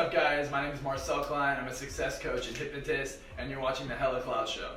up, guys? My name is Marczell Klein. I'm a success coach and hypnotist, and you're watching the Hella Clout show.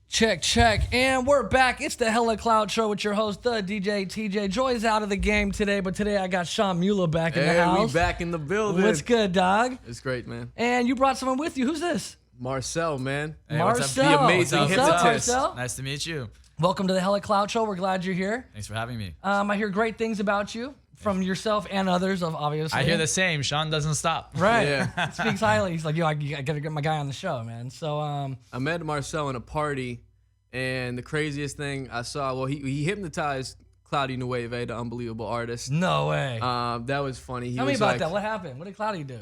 Check, and we're back. It's the Hella Clout show with your host, the DJ TJ. Joy's out of the game today, but today I got Sean Mueller back in the house. We back in the building. What's good, dog? It's great, man. And you brought someone with you. Who's this? Marcell, man. Hey, Marcell. The amazing What's up, hypnotist. Marcell? Nice to meet you. Welcome to the Hella Clout show. We're glad you're here. Thanks for having me. I hear great things about you from yourself and others, obviously. I hear the same. Sean doesn't stop. Right. Yeah. He speaks highly. He's like, yo, I gotta get my guy on the show, man. So, I met Marcell in a party, and the craziest thing I saw, well, he hypnotized Cloudy Nueve, the unbelievable artist. no way. That was funny. Tell me about that. What happened? What did Cloudy do?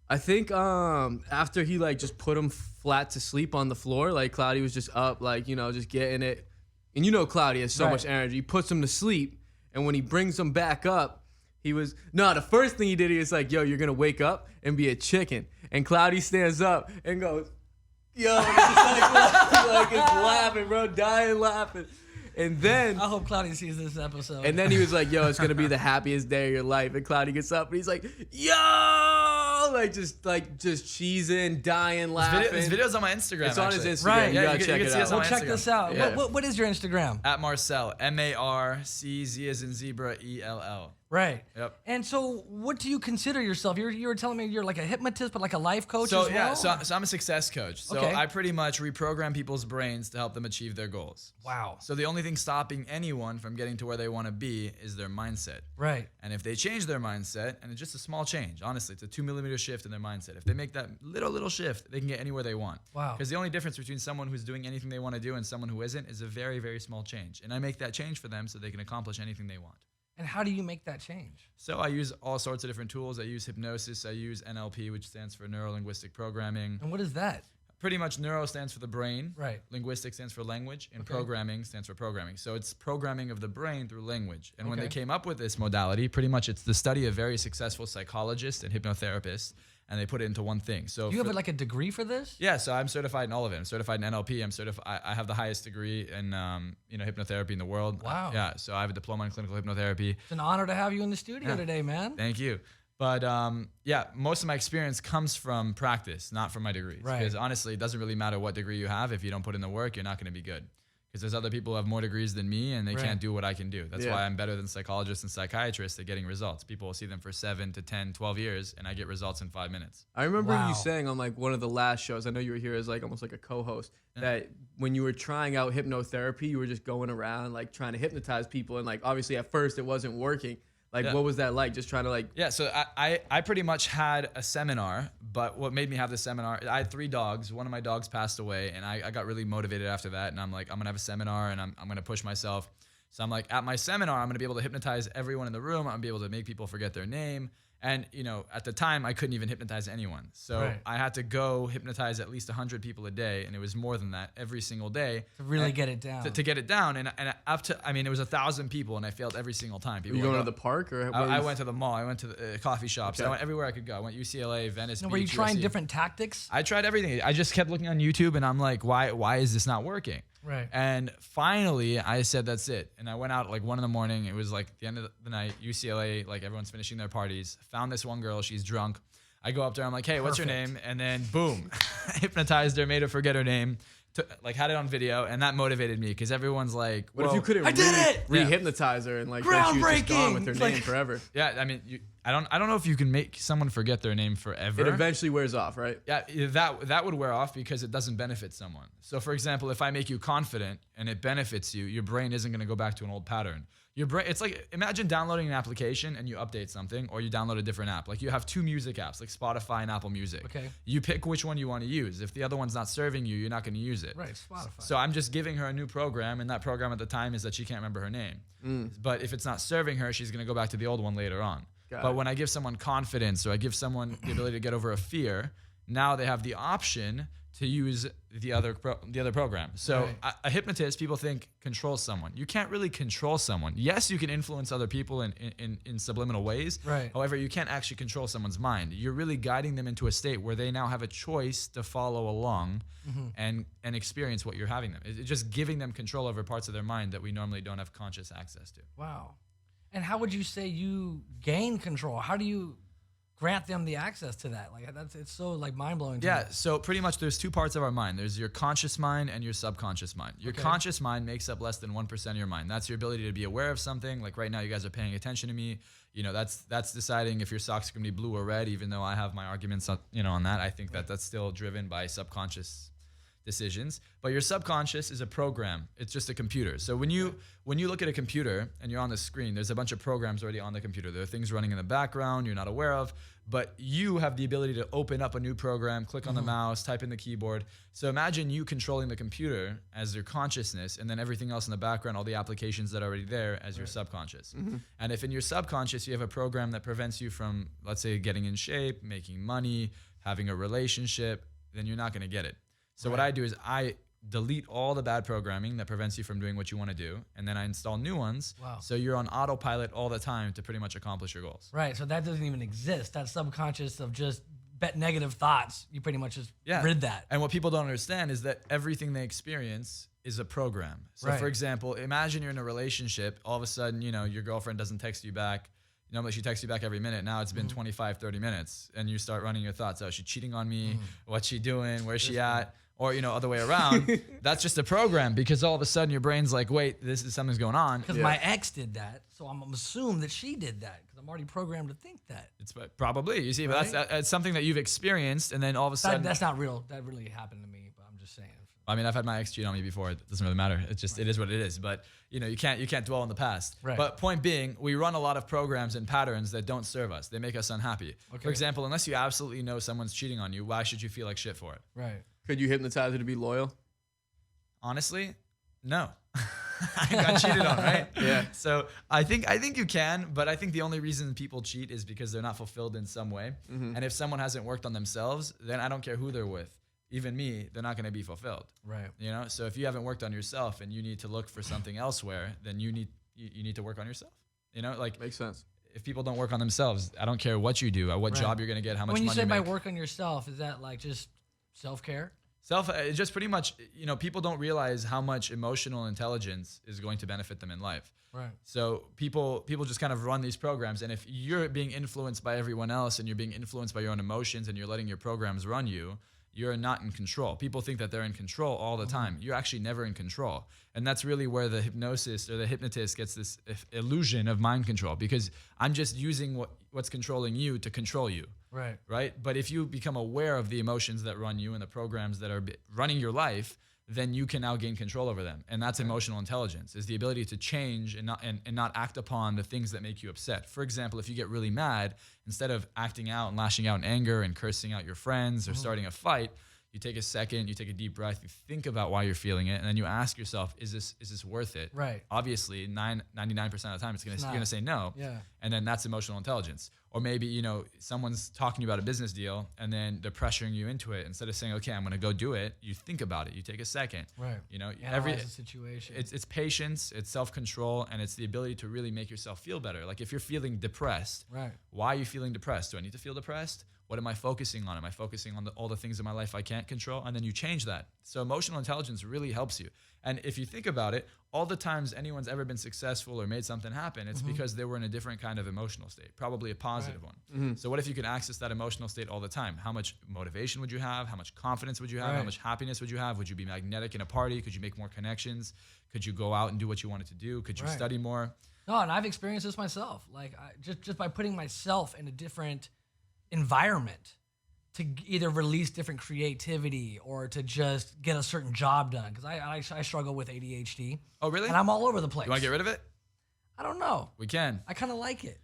I think after he just put him flat to sleep on the floor, Cloudy was just up, just getting it. And Cloudy has so much energy. He puts him to sleep, and when he brings him back up, the first thing he did, he was like, yo, you're going to wake up and be a chicken. And Cloudy stands up and goes, yo, and it's just it's laughing, bro, dying laughing. And then I hope Cloudy sees this episode. And then he was like, yo, it's going to be the happiest day of your life. And Cloudy gets up and he's like, yo, just cheesing, dying, laughing. His video's on my Instagram. It's on his Instagram. Right. You Yeah, gotta you check can it see us out. on Well, check Instagram. this out. Yeah. What is your Instagram? At Marcell, Marcz as in zebra, ELL. Right. Yep. And so, what do you consider yourself? You were telling me you're like a hypnotist, but like a life coach So as well? so I'm a success coach. So Okay. I pretty much reprogram people's brains to help them achieve their goals. Wow. So the only thing stopping anyone from getting to where they want to be is their mindset. Right. And if they change their mindset, and it's just a small change, honestly, it's a 2 millimeter shift in their mindset. If they make that little shift, they can get anywhere they want. Wow. Because the only difference between someone who's doing anything they want to do and someone who isn't is a very, very small change. And I make that change for them so they can accomplish anything they want. And how do you make that change? So I use all sorts of different tools. I use hypnosis. I use NLP, which stands for neuro-linguistic programming. And what is that? Pretty much neuro stands for the brain. Right. Linguistic stands for language. And Okay. programming stands for programming. So it's programming of the brain through language. And when Okay. they came up with this modality, pretty much it's the study of very successful psychologists and hypnotherapists, and they put it into one thing. So Do you have like a degree for this? yeah, so I'm certified in all of it. I'm certified in NLP. I have the highest degree in hypnotherapy in the world. Wow. Yeah, so I have a diploma in clinical hypnotherapy. It's an honor to have you in the studio today, man. Thank you. But most of my experience comes from practice, not from my degrees. Right. Because honestly, it doesn't really matter what degree you have. If you don't put in the work, you're not going to be good. Because there's other people who have more degrees than me, and they can't do what I can do. That's why I'm better than psychologists and psychiatrists at getting results. People will see them for 7 to 10, 12 years, and I get results in 5 minutes. I remember Wow. you saying on one of the last shows, I know you were here as almost like a co-host, that when you were trying out hypnotherapy, you were just going around trying to hypnotize people, and obviously at first it wasn't working. What was that like? Just trying to Yeah, so I pretty much had a seminar, but what made me have the seminar, I had 3 dogs. One of my dogs passed away, and I got really motivated after that, and I'm like, I'm going to have a seminar, and I'm going to push myself. So I'm like, at my seminar, I'm going to be able to hypnotize everyone in the room. I'm going to be able to make people forget their name. And, at the time, I couldn't even hypnotize anyone. So I had to go hypnotize at least 100 people a day, and it was more than that every single day. To really get it down. To get it down. And up to, it was 1,000 people, and I failed every single time. People Were you going to the park? Or I went to the mall. I went to the coffee shops. Okay. I went everywhere I could go. I went UCLA, Venice Beach, Were you trying USC. different tactics? I tried everything. I just kept looking on YouTube, and I'm like, why is this not working? Right. And finally, I said, that's it. And I went out 1 a.m. It was the end of the night, UCLA, everyone's finishing their parties. Found this one girl. She's drunk. I go up there. I'm like, hey, what's your name? And then boom, hypnotized her, made her forget her name. Had it on video, and that motivated me because everyone's like, what if you couldn't I did it! re-hypnothize her and then she was just gone with her Groundbreaking! name forever? Yeah, I don't know if you can make someone forget their name forever. It eventually wears off, right? Yeah, that would wear off because it doesn't benefit someone. So, for example, if I make you confident and it benefits you, your brain isn't going to go back to an old pattern. Your brain, it's like, imagine downloading an application and you update something, or you download a different app. You have 2 music apps, like Spotify and Apple Music. Okay. You pick which one you want to use. If the other one's not serving you, you're not going to use it. Right, Spotify. So I'm just giving her a new program, and that program at the time is that she can't remember her name. But if it's not serving her, she's going to go back to the old one later on. But when I give someone confidence, or I give someone the ability to get over a fear, now they have the option to use the other program. So Right. a hypnotist, people think, controls someone. You can't really control someone. Yes, you can influence other people in subliminal ways. Right. However, you can't actually control someone's mind. You're really guiding them into a state where they now have a choice to follow along and experience what you're having them. It's just giving them control over parts of their mind that we normally don't have conscious access to. Wow. And how would you say you gain control? How do you grant them the access to that? Like it's so like mind blowing. Yeah, so pretty much there's two parts of our mind. There's your conscious mind and your subconscious mind. Your conscious mind makes up less than 1% of your mind. That's your ability to be aware of something. Like right now, you guys are paying attention to me. You know, that's deciding if your socks are gonna be blue or red. Even though I have my arguments, on, on that. I think that that's still driven by subconscious decisions. But your subconscious is a program. It's just a computer. So when you look at a computer and you're on the screen, there's a bunch of programs already on the computer. There are things running in the background you're not aware of, but you have the ability to open up a new program, click on the mouse, type in the keyboard. So imagine you controlling the computer as your consciousness, and then everything else in the background, all the applications that are already there as your subconscious. And if in your subconscious you have a program that prevents you from, let's say, getting in shape, making money, having a relationship, then you're not going to get it. So what I do is I delete all the bad programming that prevents you from doing what you want to do, and then I install new ones. Wow. So you're on autopilot all the time to pretty much accomplish your goals. Right. So that doesn't even exist. That subconscious of just negative thoughts, you pretty much just rid that. And what people don't understand is that everything they experience is a program. So Right. for example, imagine you're in a relationship, all of a sudden, your girlfriend doesn't text you back. Normally she texts you back every minute. Now it's been 25, 30 minutes, and you start running your thoughts. Oh, is she cheating on me? What's she doing? Where's she at? Or, other way around. That's just a program, because all of a sudden your brain's like, wait, something's going on. Because my ex did that, so I'm assuming that she did that because I'm already programmed to think that. It's probably, you see, but that's something that you've experienced, and then all of a sudden. That's not real. That really happened to me, but I'm just saying. I mean, I've had my ex cheat on me before. It doesn't really matter. It is what it is. But you can't dwell on the past. Right. But point being, we run a lot of programs and patterns that don't serve us. They make us unhappy. Okay. For example, unless you absolutely know someone's cheating on you, why should you feel like shit for it? Right. Could you hypnotize her to be loyal? Honestly, no. I got cheated on, right? Yeah. So I think you can, but I think the only reason people cheat is because they're not fulfilled in some way. And if someone hasn't worked on themselves, then I don't care who they're with. Even me, they're not going to be fulfilled. Right. So if you haven't worked on yourself and you need to look for something elsewhere, then you need to work on yourself. Makes sense. If people don't work on themselves, I don't care what you do, what job you're going to get, how much When you money say you by make. work on yourself, is that like just self-care? It's just pretty much, people don't realize how much emotional intelligence is going to benefit them in life. Right. So people just kind of run these programs, and if you're being influenced by everyone else and you're being influenced by your own emotions and you're letting your programs run you, you're not in control. People think that they're in control all the time. You're actually never in control. And that's really where the hypnosis or the hypnotist gets this illusion of mind control, because I'm just using what's controlling you to control you. Right. Right? But if you become aware of the emotions that run you and the programs that are running your life, then you can now gain control over them. And that's emotional intelligence, is the ability to change and not act upon the things that make you upset. For example, if you get really mad, instead of acting out and lashing out in anger and cursing out your friends or starting a fight, you take a second, you take a deep breath, you think about why you're feeling it, and then you ask yourself, is this worth it? Right. Obviously, 99% of the time, you're gonna say no. Yeah. And then that's emotional intelligence. Or maybe, someone's talking to you about a business deal and then they're pressuring you into it. Instead of saying, okay, I'm gonna go do it, you think about it. You take a second. Right. Every the situation. it's patience, it's self-control, and it's the ability to really make yourself feel better. Like if you're feeling depressed, Right. why are you feeling depressed? Do I need to feel depressed? What am I focusing on? Am I focusing on all the things in my life I can't control? And then you change that. So emotional intelligence really helps you. And if you think about it, all the times anyone's ever been successful or made something happen, it's because they were in a different kind of emotional state, probably a positive one. So what if you could access that emotional state all the time? How much motivation would you have? How much confidence would you have? How much happiness would you have? Would you be magnetic in a party? Could you make more connections? Could you go out and do what you wanted to do? Could you study more? No, and I've experienced this myself. Like just by putting myself in a different environment to either release different creativity or to just get a certain job done. Because I struggle with ADHD. Oh, really? And I'm all over the place. You want to get rid of it? I don't know. We can. I kind of like it.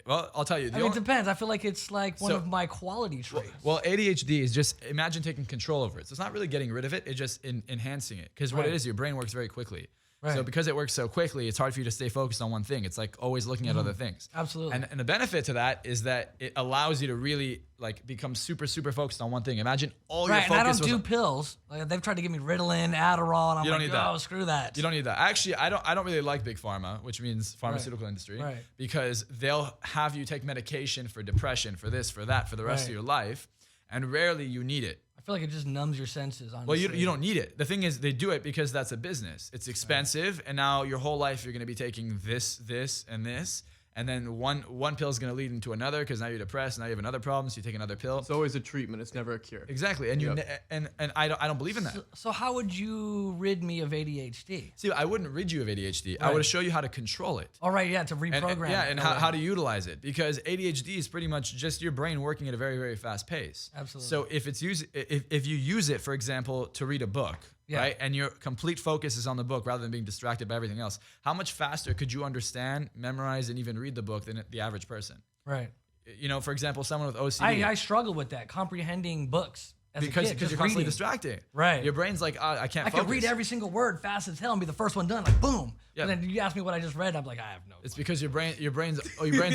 Well, I'll tell you. It depends. I feel like it's like one of my quality traits. Well, ADHD is just, imagine taking control over it. So it's not really getting rid of it. It's just enhancing it. Because what it is, your brain works very quickly. Right. So because it works so quickly, it's hard for you to stay focused on one thing. It's like always looking at other things. Absolutely. And the benefit to that is that it allows you to really like become super, super focused on one thing. Imagine all your Right, focus and I don't was do on, pills. Like they've tried to give me Ritalin, Adderall, and I'm You don't like, need that. oh, screw that. You don't need that. Actually, I don't really like big pharma, which means pharmaceutical industry, Right. because they'll have you take medication for depression, for this, for that, for the rest of Right. your life, and rarely you need it. I feel like it just numbs your senses. Honestly. Well, you don't need it. The thing is, they do it because that's a business. It's expensive, and now your whole life you're going to be taking this, and this, and then one pill is going to lead into another because now you're depressed. Now you have another problem, so you take another pill. It's always a treatment. It's never a cure. Exactly, and Yep. and I don't believe in that. So how would you rid me of ADHD? See, I wouldn't rid you of ADHD. I Right. would show you how to control it. All right, yeah, to And, reprogram. yeah, it and in a way. how to utilize it, because ADHD is pretty much just your brain working at a very, very fast pace. Absolutely. So if you use it, for example, to read a book, Yeah. right, and your complete focus is on the book rather than being distracted by everything else, how much faster could you understand, memorize, and even read the book than the average person? Right. You know, for example, someone with OCD. I struggle with that, comprehending books as because a kid. Just you're constantly reading. distracting. Right. Your brain's like, I can't I focus. could read every single word fast as hell and be the first one done, like boom. Yeah. But then you ask me what I just read, I'm like, I have no. It's because your brain's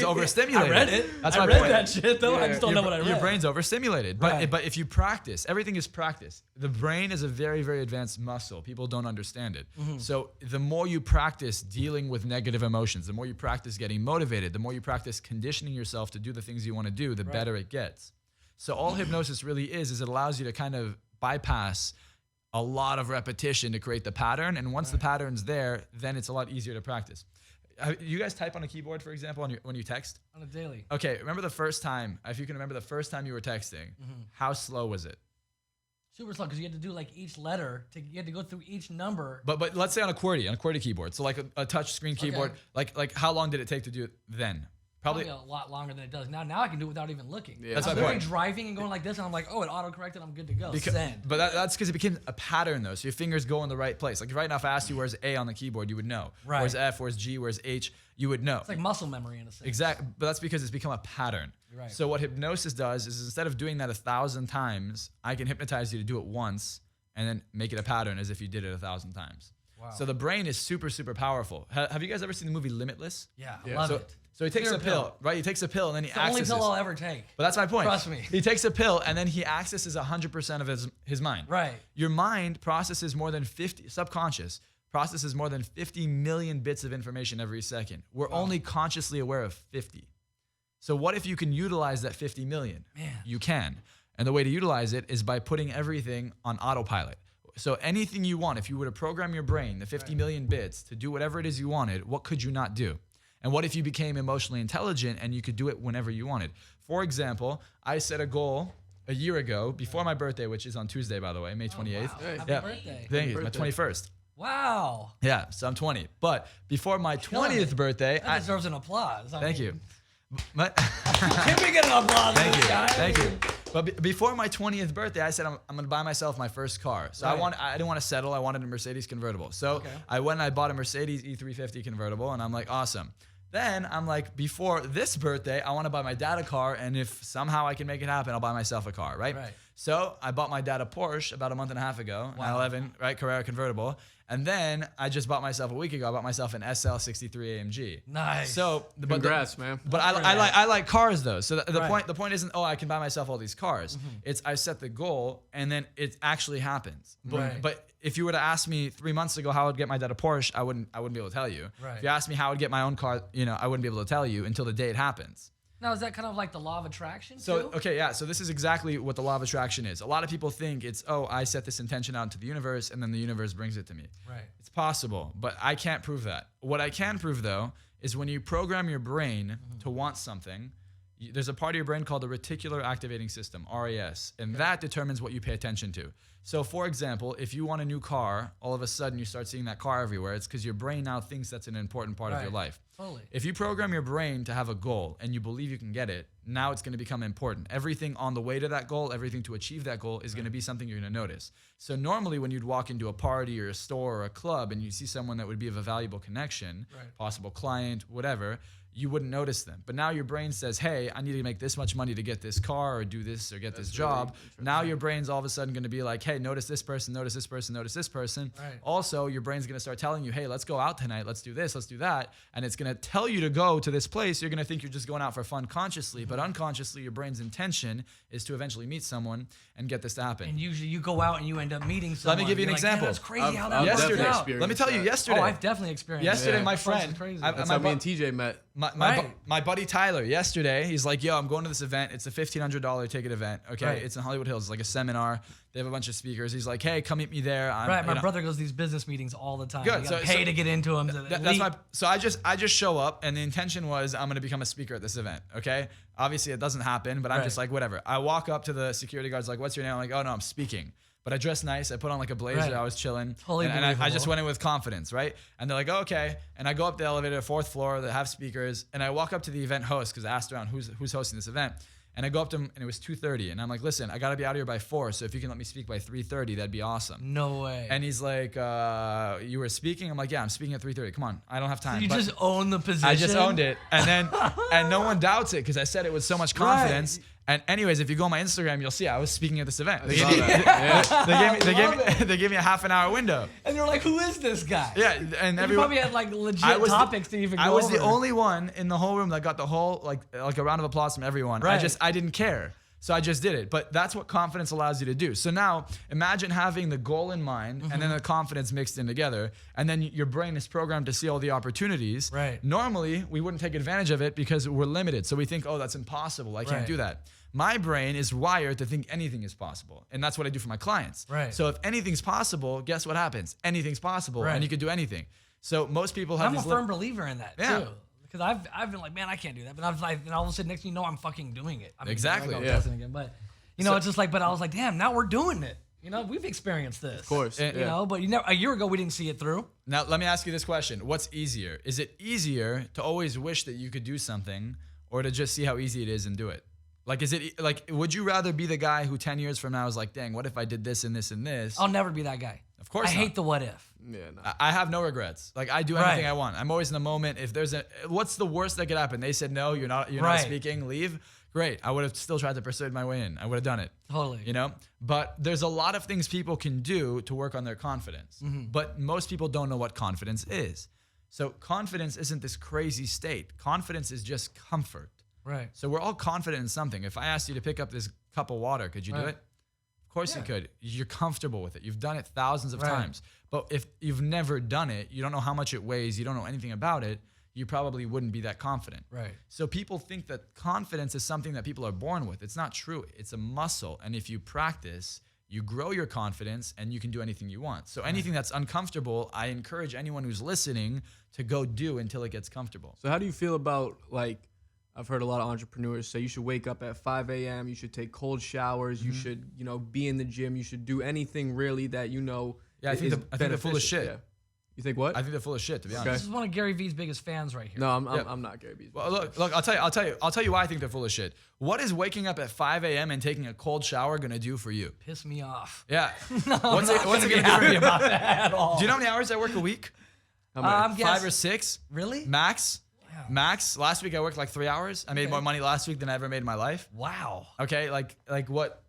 overstimulated. I read it. That's I my read point. that shit though. I just don't know what I read. Your brain's overstimulated. But Right. but if you practice, everything is practice. The brain is a very, very advanced muscle. People don't understand it. Mm-hmm. So the more you practice dealing with negative emotions, the more you practice getting motivated, the more you practice conditioning yourself to do the things you want to do, the better it gets. So all hypnosis really is it allows you to kind of bypass a lot of repetition to create the pattern. And once the pattern's there, then it's a lot easier to practice. You guys type on a keyboard, for example, when you text? On a daily. Okay, remember the first time, if you can remember the first time you were texting, how slow was it? Super slow because you had to do like each letter. You had to go through each number. But let's say on a QWERTY keyboard, so like a touch screen keyboard, like how long did it take to do it then? Probably a lot longer than it does now. Now I can do it without even looking. Yeah. That's I'm my literally point. driving and going like this, and I'm like, oh, it auto-corrected. I'm good to go. Send. But that's because it became a pattern, though. So your fingers go in the right place. Like right now, if I asked you where's A on the keyboard, you would know. Right. Where's F, where's G, where's H, you would know. It's like muscle memory in a sense. Exactly, but that's because it's become a pattern. Right. So what hypnosis does is instead of doing that 1,000 times, I can hypnotize you to do it once and then make it a pattern as if you did it 1,000 times. Wow. So the brain is super, super powerful. Have you guys ever seen the movie Limitless? Yeah, I Yeah. love So, it. so he takes Clear a pill, right? He takes a pill and then he It's the only accesses. pill I'll ever take. But that's my point. Trust me. He takes a pill and then he accesses 100% of his mind. Right. Your mind processes more than 50, subconscious, processes more than 50 million bits of information every second. We're only consciously aware of 50. So what if you can utilize that 50 million? Man. You can. And the way to utilize it is by putting everything on autopilot. So anything you want, if you were to program your brain, the 50 million bits, to do whatever it is you wanted, what could you not do? And what if you became emotionally intelligent and you could do it whenever you wanted? For example, I set a goal a year ago, before my birthday, which is on Tuesday, by the way, May 28th. Wow. Hey. Happy Yeah. birthday. Thank you. My birthday. 21st. Wow. Yeah, so I'm 20. But before my Killing 20th it. birthday, That deserves an applause. I thank mean, you. But Can we get an applause? for thank this you, guy? thank you. But before my 20th birthday, I said I'm gonna buy myself my first car. So Right. I didn't want to settle. I wanted a Mercedes convertible. So Okay. I went and I bought a Mercedes E350 convertible, and I'm like, awesome. Then I'm like, before this birthday, I want to buy my dad a car, and if somehow I can make it happen, I'll buy myself a car, right? Right. So I bought my dad a Porsche about a month and a half ago, Wow. 911, right, Carrera convertible. And then I just bought myself a week ago. I bought myself an SL63 AMG. Nice. So, but Congrats, man. But I Congrats. like cars though. So the Right. point isn't I can buy myself all these cars. It's I set the goal and then it actually happens. But, Right. but if you were to ask me 3 months ago how I'd get my dad a Porsche, I wouldn't be able to tell you. Right. If you asked me how I'd get my own car, I wouldn't be able to tell you until the day it happens. Now, is that kind of like the law of attraction So, too? okay, yeah. So this is exactly what the law of attraction is. A lot of people think it's, I set this intention out into the universe and then the universe brings it to me. Right. It's possible, but I can't prove that. What I can prove, though, is when you program your brain to want something, there's a part of your brain called the reticular activating system, RAS, and that determines what you pay attention to. So, for example, if you want a new car, all of a sudden you start seeing that car everywhere. It's because your brain now thinks that's an important part of your Right. life. Totally. If you program your brain to have a goal and you believe you can get it, now it's going to become important. Everything on the way to that goal, everything to achieve that goal is going to be something you're going to notice. So normally when you'd walk into a party or a store or a club and you see someone that would be of a valuable connection, Right. possible client, whatever, you wouldn't notice them. But now your brain says, hey, I need to make this much money to get this car or do this or get this job. Now your brain's all of a sudden going to be like, hey, notice this person, notice this person, notice this person. Right. Also, your brain's going to start telling you, hey, let's go out tonight. Let's do this. Let's do that. And it's going to tell you to go to this place. You're going to think you're just going out for fun consciously, but unconsciously, your brain's intention is to eventually meet someone and get this to happen. And usually you go out and you end up meeting someone. Let me give you an You're like, example. "Man, that's crazy how that I've works Yesterday, out." definitely let me tell you, yesterday. Oh, I've definitely experienced Yesterday, it. my That's friend, crazy. That's how me and TJ met. My buddy Tyler, yesterday, he's like, yo, I'm going to this event. It's a $1,500 ticket event. Okay. Right. It's in Hollywood Hills. It's like a seminar. They have a bunch of speakers. He's like, hey, come meet me there. Right, my brother goes to these business meetings all the time. Good. You gotta pay to get into them. So I just show up, and the intention was I'm gonna become a speaker at this event. Okay. Obviously it doesn't happen, but I'm just like, whatever. I walk up to the security guards, like, what's your name? I'm like, oh no, I'm speaking. But I dressed nice. I put on like a blazer. Right. I was chilling. Totally and I just believable. went in with confidence, right? And they're like, oh, okay. And I go up the elevator, 4th floor, they have speakers. And I walk up to the event host because I asked around who's hosting this event. And I go up to him and it was 2:30. And I'm like, listen, I got to be out of here by 4. So if you can let me speak by 3:30, that'd be awesome. No way. And he's like, you were speaking? I'm like, yeah, I'm speaking at 3:30. Come on. I don't have time. You But just own the position. I just owned it. And then, and no one doubts it because I said it with so much confidence. Right. And anyways, if you go on my Instagram, you'll see I was speaking at this event. They saw gave, me, that. they gave me a half an hour window. And they're like, who is this guy? Yeah, and You everyone probably had like legit I was the- topics to even go I was the over. only one in the whole room that got the whole like a round of applause from everyone. Right. I didn't care. So I just did it. But that's what confidence allows you to do. So now imagine having the goal in mind and then the confidence mixed in together. And then your brain is programmed to see all the opportunities. Right. Normally, we wouldn't take advantage of it because we're limited. So we think, oh, that's impossible. I can't Right. do that. My brain is wired to think anything is possible. And that's what I do for my clients. Right. So if anything's possible, guess what happens? Anything's possible. Right. And you can do anything. So most people have I'm a these firm believer in that Yeah. too. Because I've been like, man, I can't do that. But I was like, and all of a sudden, next thing you know, I'm fucking doing it. I mean, Exactly, I go yeah. testing again, but you know, it's just like, but I was like, damn, now we're doing it. You know, we've experienced this. Of course. And- You know, but a year ago we didn't see it through. Now, let me ask you this question. What's easier? Is it easier to always wish that you could do something or to just see how easy it is and do it? Like, would you rather be the guy who 10 years from now is like, dang, what if I did this and this and this? I'll never be that guy. Of course I not. hate the what if. Yeah, no. I have no regrets. Like, I do anything Right. I want. I'm always in the moment. If there's what's the worst that could happen? They said, no, you're not Right. speaking, leave. Great. I would have still tried to persuade my way in. I would have done it. Totally. You know, but there's a lot of things people can do to work on their confidence, but most people don't know what confidence is. So confidence isn't this crazy state. Confidence is just comfort. Right. So we're all confident in something. If I asked you to pick up this cup of water, could you do Right. it? Of course you could. You're comfortable with it. You've done it thousands of Right. times. But if you've never done it, you don't know how much it weighs, you don't know anything about it, you probably wouldn't be that confident. Right. So people think that confidence is something that people are born with. It's not true. It's a muscle. And if you practice, you grow your confidence and you can do anything you want. So anything that's uncomfortable, I encourage anyone who's listening to go do until it gets comfortable. So how do you feel about, like, I've heard a lot of entrepreneurs say you should wake up at 5 a.m., you should take cold showers, you should, be in the gym, you should do anything really that Yeah, I think they're full of shit. Yeah. You think what? I think they're full of shit, to be honest. This is one of Gary Vee's biggest fans right here. No, I'm not Gary Vee. Well, look. I'll tell you why I think they're full of shit. What is waking up at 5 a.m. and taking a cold shower gonna do for you? Piss me off. Yeah. No, what's I'm it not gonna gonna be do for happy you? about that at all. Do you know how many hours I work a week? How many? I'm 5 guessing. or 6. Really? Max. Wow. Max. Last week I worked like 3 hours. I made Okay. more money last week than I ever made in my life. Wow. Okay. Like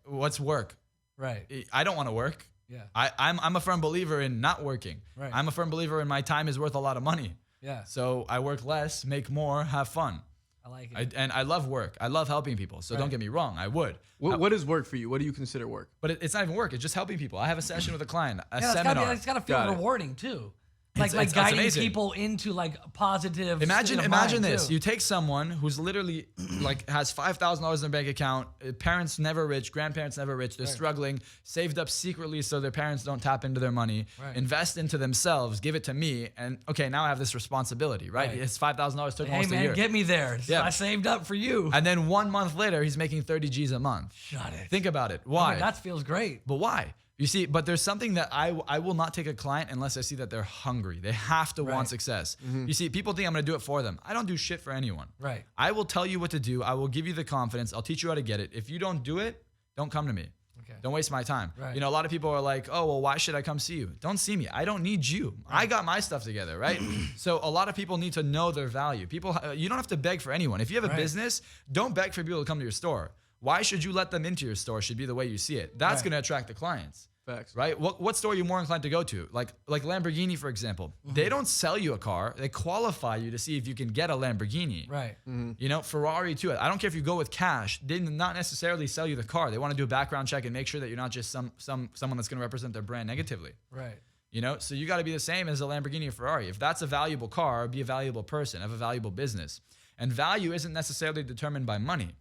what's work? Right. I don't want to work. Yeah. I'm a firm believer in not working. Right. I'm a firm believer in my time is worth a lot of money. Yeah. So I work less, make more, have fun. I like it. And I love work. I love helping people. So don't Right. get me wrong. I would. What is work for you? What do you consider work? But it's not even work. It's just helping people. I have a session with a client, a yeah, seminar. it's gotta feel Got it. rewarding too. It's Like guiding amazing. people into like a positive. Imagine state of mind, this. too. You take someone who's literally like has $5,000 in their bank account, parents never rich, grandparents never rich, they're struggling, saved up secretly so their parents don't tap into their money, Right. invest into themselves, give it to me, and okay, now I have this responsibility, right? Right. His $5,000 took Hey almost a man, year. get me there. Yeah. I saved up for you. And then 1 month later, he's making 30 G's a month. Shut it. Think about it. I Why? mean, that feels great. But why? You see, but there's something that I will not take a client unless I see that they're hungry. They have to want Right. success. You see, people think I'm going to do it for them. I don't do shit for anyone. Right. I will tell you what to do. I will give you the confidence. I'll teach you how to get it. If you don't do it, don't come to me. Okay. Don't waste my time. Right. You know, a lot of people are like, oh, well, why should I come see you? Don't see me. I don't need you. I got my stuff together, right? So a lot of people need to know their value. People, you don't have to beg for anyone. If you have a business, don't beg for people to come to your store. Why should you let them into your store should be the way you see it. That's going to attract the clients. Facts. Right? What store are you more inclined to go to? Like Lamborghini, for example. They don't sell you a car. They qualify you to see if you can get a Lamborghini. Right. You know, Ferrari too. I don't care if you go with cash. They did not necessarily sell you the car. They want to do a background check and make sure that you're not just someone that's going to represent their brand negatively. Right. You know, so you got to be the same as a Lamborghini or Ferrari. If that's a valuable car, be a valuable person, have a valuable business. And value isn't necessarily determined by money.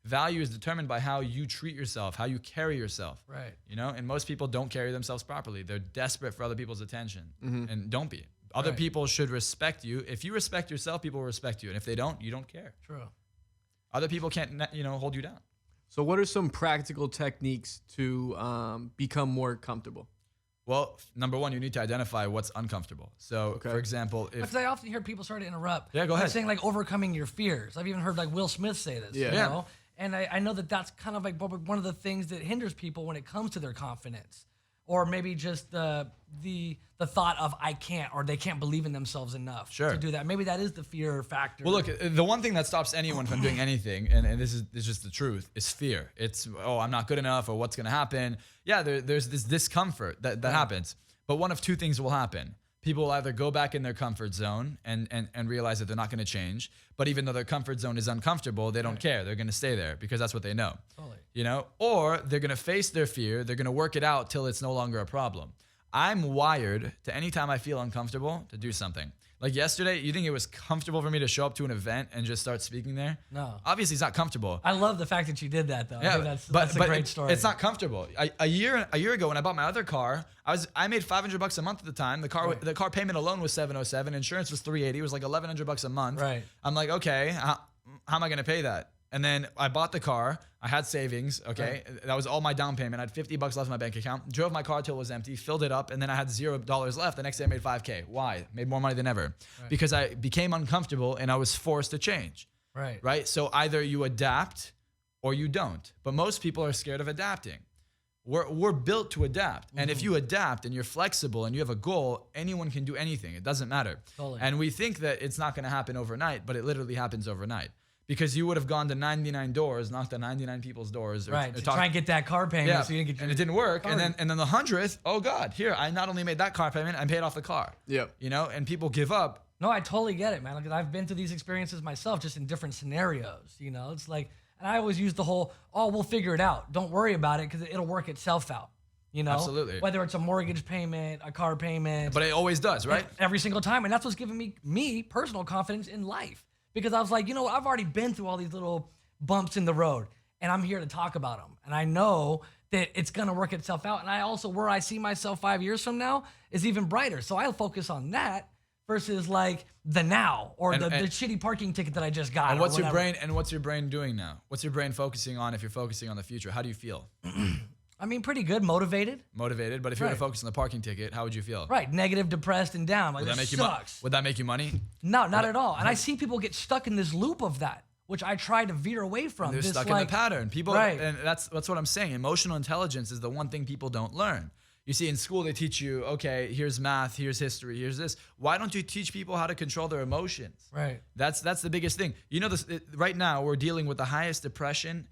Value is determined by how you treat yourself, how you carry yourself. Right. You know, and most people don't carry themselves properly. They're desperate for other people's attention, and don't be. Other people should respect you. If you respect yourself, people will respect you, and if they don't, you don't care. True. Other people can't, hold you down. So what are some practical techniques to become more comfortable? Well, number one, you need to identify what's uncomfortable. So, for example, if Because I often hear people, sorry to interrupt. Yeah, go ahead. Saying like overcoming your fears. I've even heard like Will Smith say this. Yeah. You know? And I know that that's kind of like one of the things that hinders people when it comes to their confidence, or maybe just the thought of I can't, or they can't believe in themselves enough to do that. Maybe that is the fear factor. Well, look, the one thing that stops anyone from doing anything, and this is just the truth, is fear. It's, oh, I'm not good enough, or what's going to happen. Yeah, there's this discomfort that happens. But one of two things will happen. People will either go back in their comfort zone and realize that they're not going to change. But even though their comfort zone is uncomfortable, they don't care. They're going to stay there because that's what they know. Totally. You know, or they're going to face their fear. They're going to work it out till it's no longer a problem. I'm wired to anytime I feel uncomfortable to do something. Like yesterday, you think it was comfortable for me to show up to an event and just start speaking there? No. Obviously, it's not comfortable. I love the fact that you did that, though. Yeah, I think that's a great story. It's not comfortable. A year ago, when I bought my other car, I made $500 a month at the time. The car payment alone was $707. Insurance was $380. It was like $1,100 a month. Right. I'm like, okay, how am I going to pay that? And then I bought the car. I had savings. Okay, that was all my down payment. I had $50 left in my bank account. Drove my car till it was empty. Filled it up, and then I had $0 left. The next day, I made $5K. Why? Made more money than ever because I became uncomfortable and I was forced to change. Right. Right. So either you adapt or you don't. But most people are scared of adapting. We're built to adapt. And if you adapt and you're flexible and you have a goal, anyone can do anything. It doesn't matter. Totally. And we think that it's not going to happen overnight, but it literally happens overnight. Because you would have gone to 99 doors, knocked on 99 people's doors. To try and get that car payment so you didn't get your and it didn't work. car. And then the 100th, oh God, here, I not only made that car payment, I paid off the car. Yep. You know, and people give up. No, I totally get it, man. Like, I've been through these experiences myself, just in different scenarios. You know, it's like, and I always use the whole, oh, we'll figure it out. Don't worry about it because it'll work itself out. You know, Absolutely. Whether it's a mortgage payment, a car payment, But it always does, right? every single time, and that's what's giving me personal confidence in life. Because I was like, you know, I've already been through all these little bumps in the road, and I'm here to talk about them. And I know that it's gonna work itself out. And I also, where I see myself 5 years from now is even brighter. So I'll focus on that versus like the now or the shitty parking ticket that I just got. And what's your brain doing now? What's your brain focusing on if you're focusing on the future? How do you feel? I mean, pretty good, motivated. Motivated, but if you were to focus on the parking ticket, how would you feel? Right, negative, depressed, and down. Like, this sucks. Would that make you money? No, not at all. And I see people get stuck in this loop of that, which I try to veer away from. They're stuck in the pattern. People, and that's what I'm saying. Emotional intelligence is the one thing people don't learn. You see, in school, they teach you, okay, here's math, here's history, here's this. Why don't you teach people how to control their emotions? Right. That's the biggest thing. You know, right now, we're dealing with the highest depression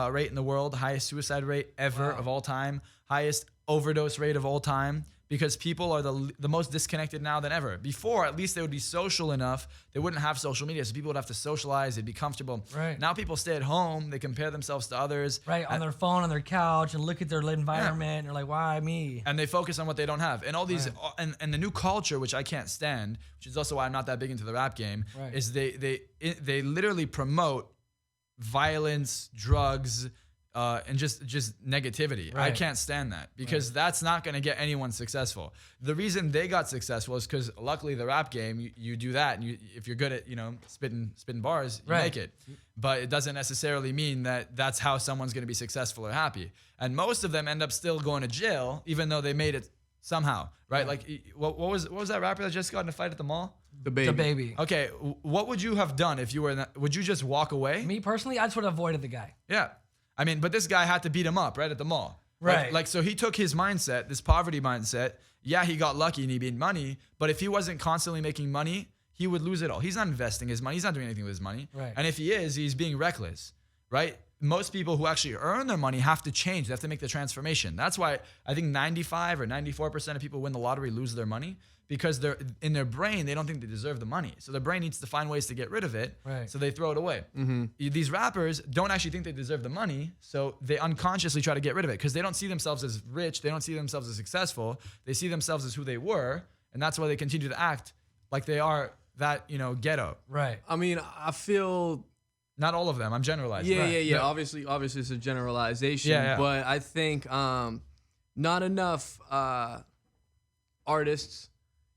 rate in the world, highest suicide rate ever of all time, highest overdose rate of all time, because people are the most disconnected now than ever. Before, at least they would be social enough. They wouldn't have social media, so people would have to socialize. They'd be comfortable. Right. Now people stay at home. They compare themselves to others. Right, on their phone, on their couch, and look at their environment, and they're like, why me? And they focus on what they don't have. And all these, and the new culture, which I can't stand, which is also why I'm not that big into the rap game, is they literally promote violence, drugs, and just negativity. I can't stand that because that's not going to get anyone successful. The reason they got successful is because luckily the rap game, you do that, and if you're good at spitting bars, you make it. But it doesn't necessarily mean that that's how someone's going to be successful or happy. And most of them end up still going to jail, even though they made it somehow, right? Like what was that rapper that just got in a fight at the mall? The baby. Okay, what would you have done if you were in that? Would you just walk away? Me personally, I just would have avoided the guy. Yeah. I mean, but this guy had to beat him up right at the mall. Right. Like, so he took his mindset, this poverty mindset. Yeah, he got lucky and he made money, but if he wasn't constantly making money, he would lose it all. He's not investing his money. He's not doing anything with his money. Right. And if he is, he's being reckless, right? Most people who actually earn their money have to change. They have to make the transformation. That's why I think 95 or 94% of people who win the lottery lose their money, because they're in their brain, they don't think they deserve the money. So their brain needs to find ways to get rid of it. Right. So they throw it away. These rappers don't actually think they deserve the money. So they unconsciously try to get rid of it because they don't see themselves as rich. They don't see themselves as successful. They see themselves as who they were. And that's why they continue to act like they are that, ghetto. Right. I mean, I feel. Not all of them. I'm generalizing. Yeah. No. Obviously, it's a generalization. Yeah. But I think not enough artists.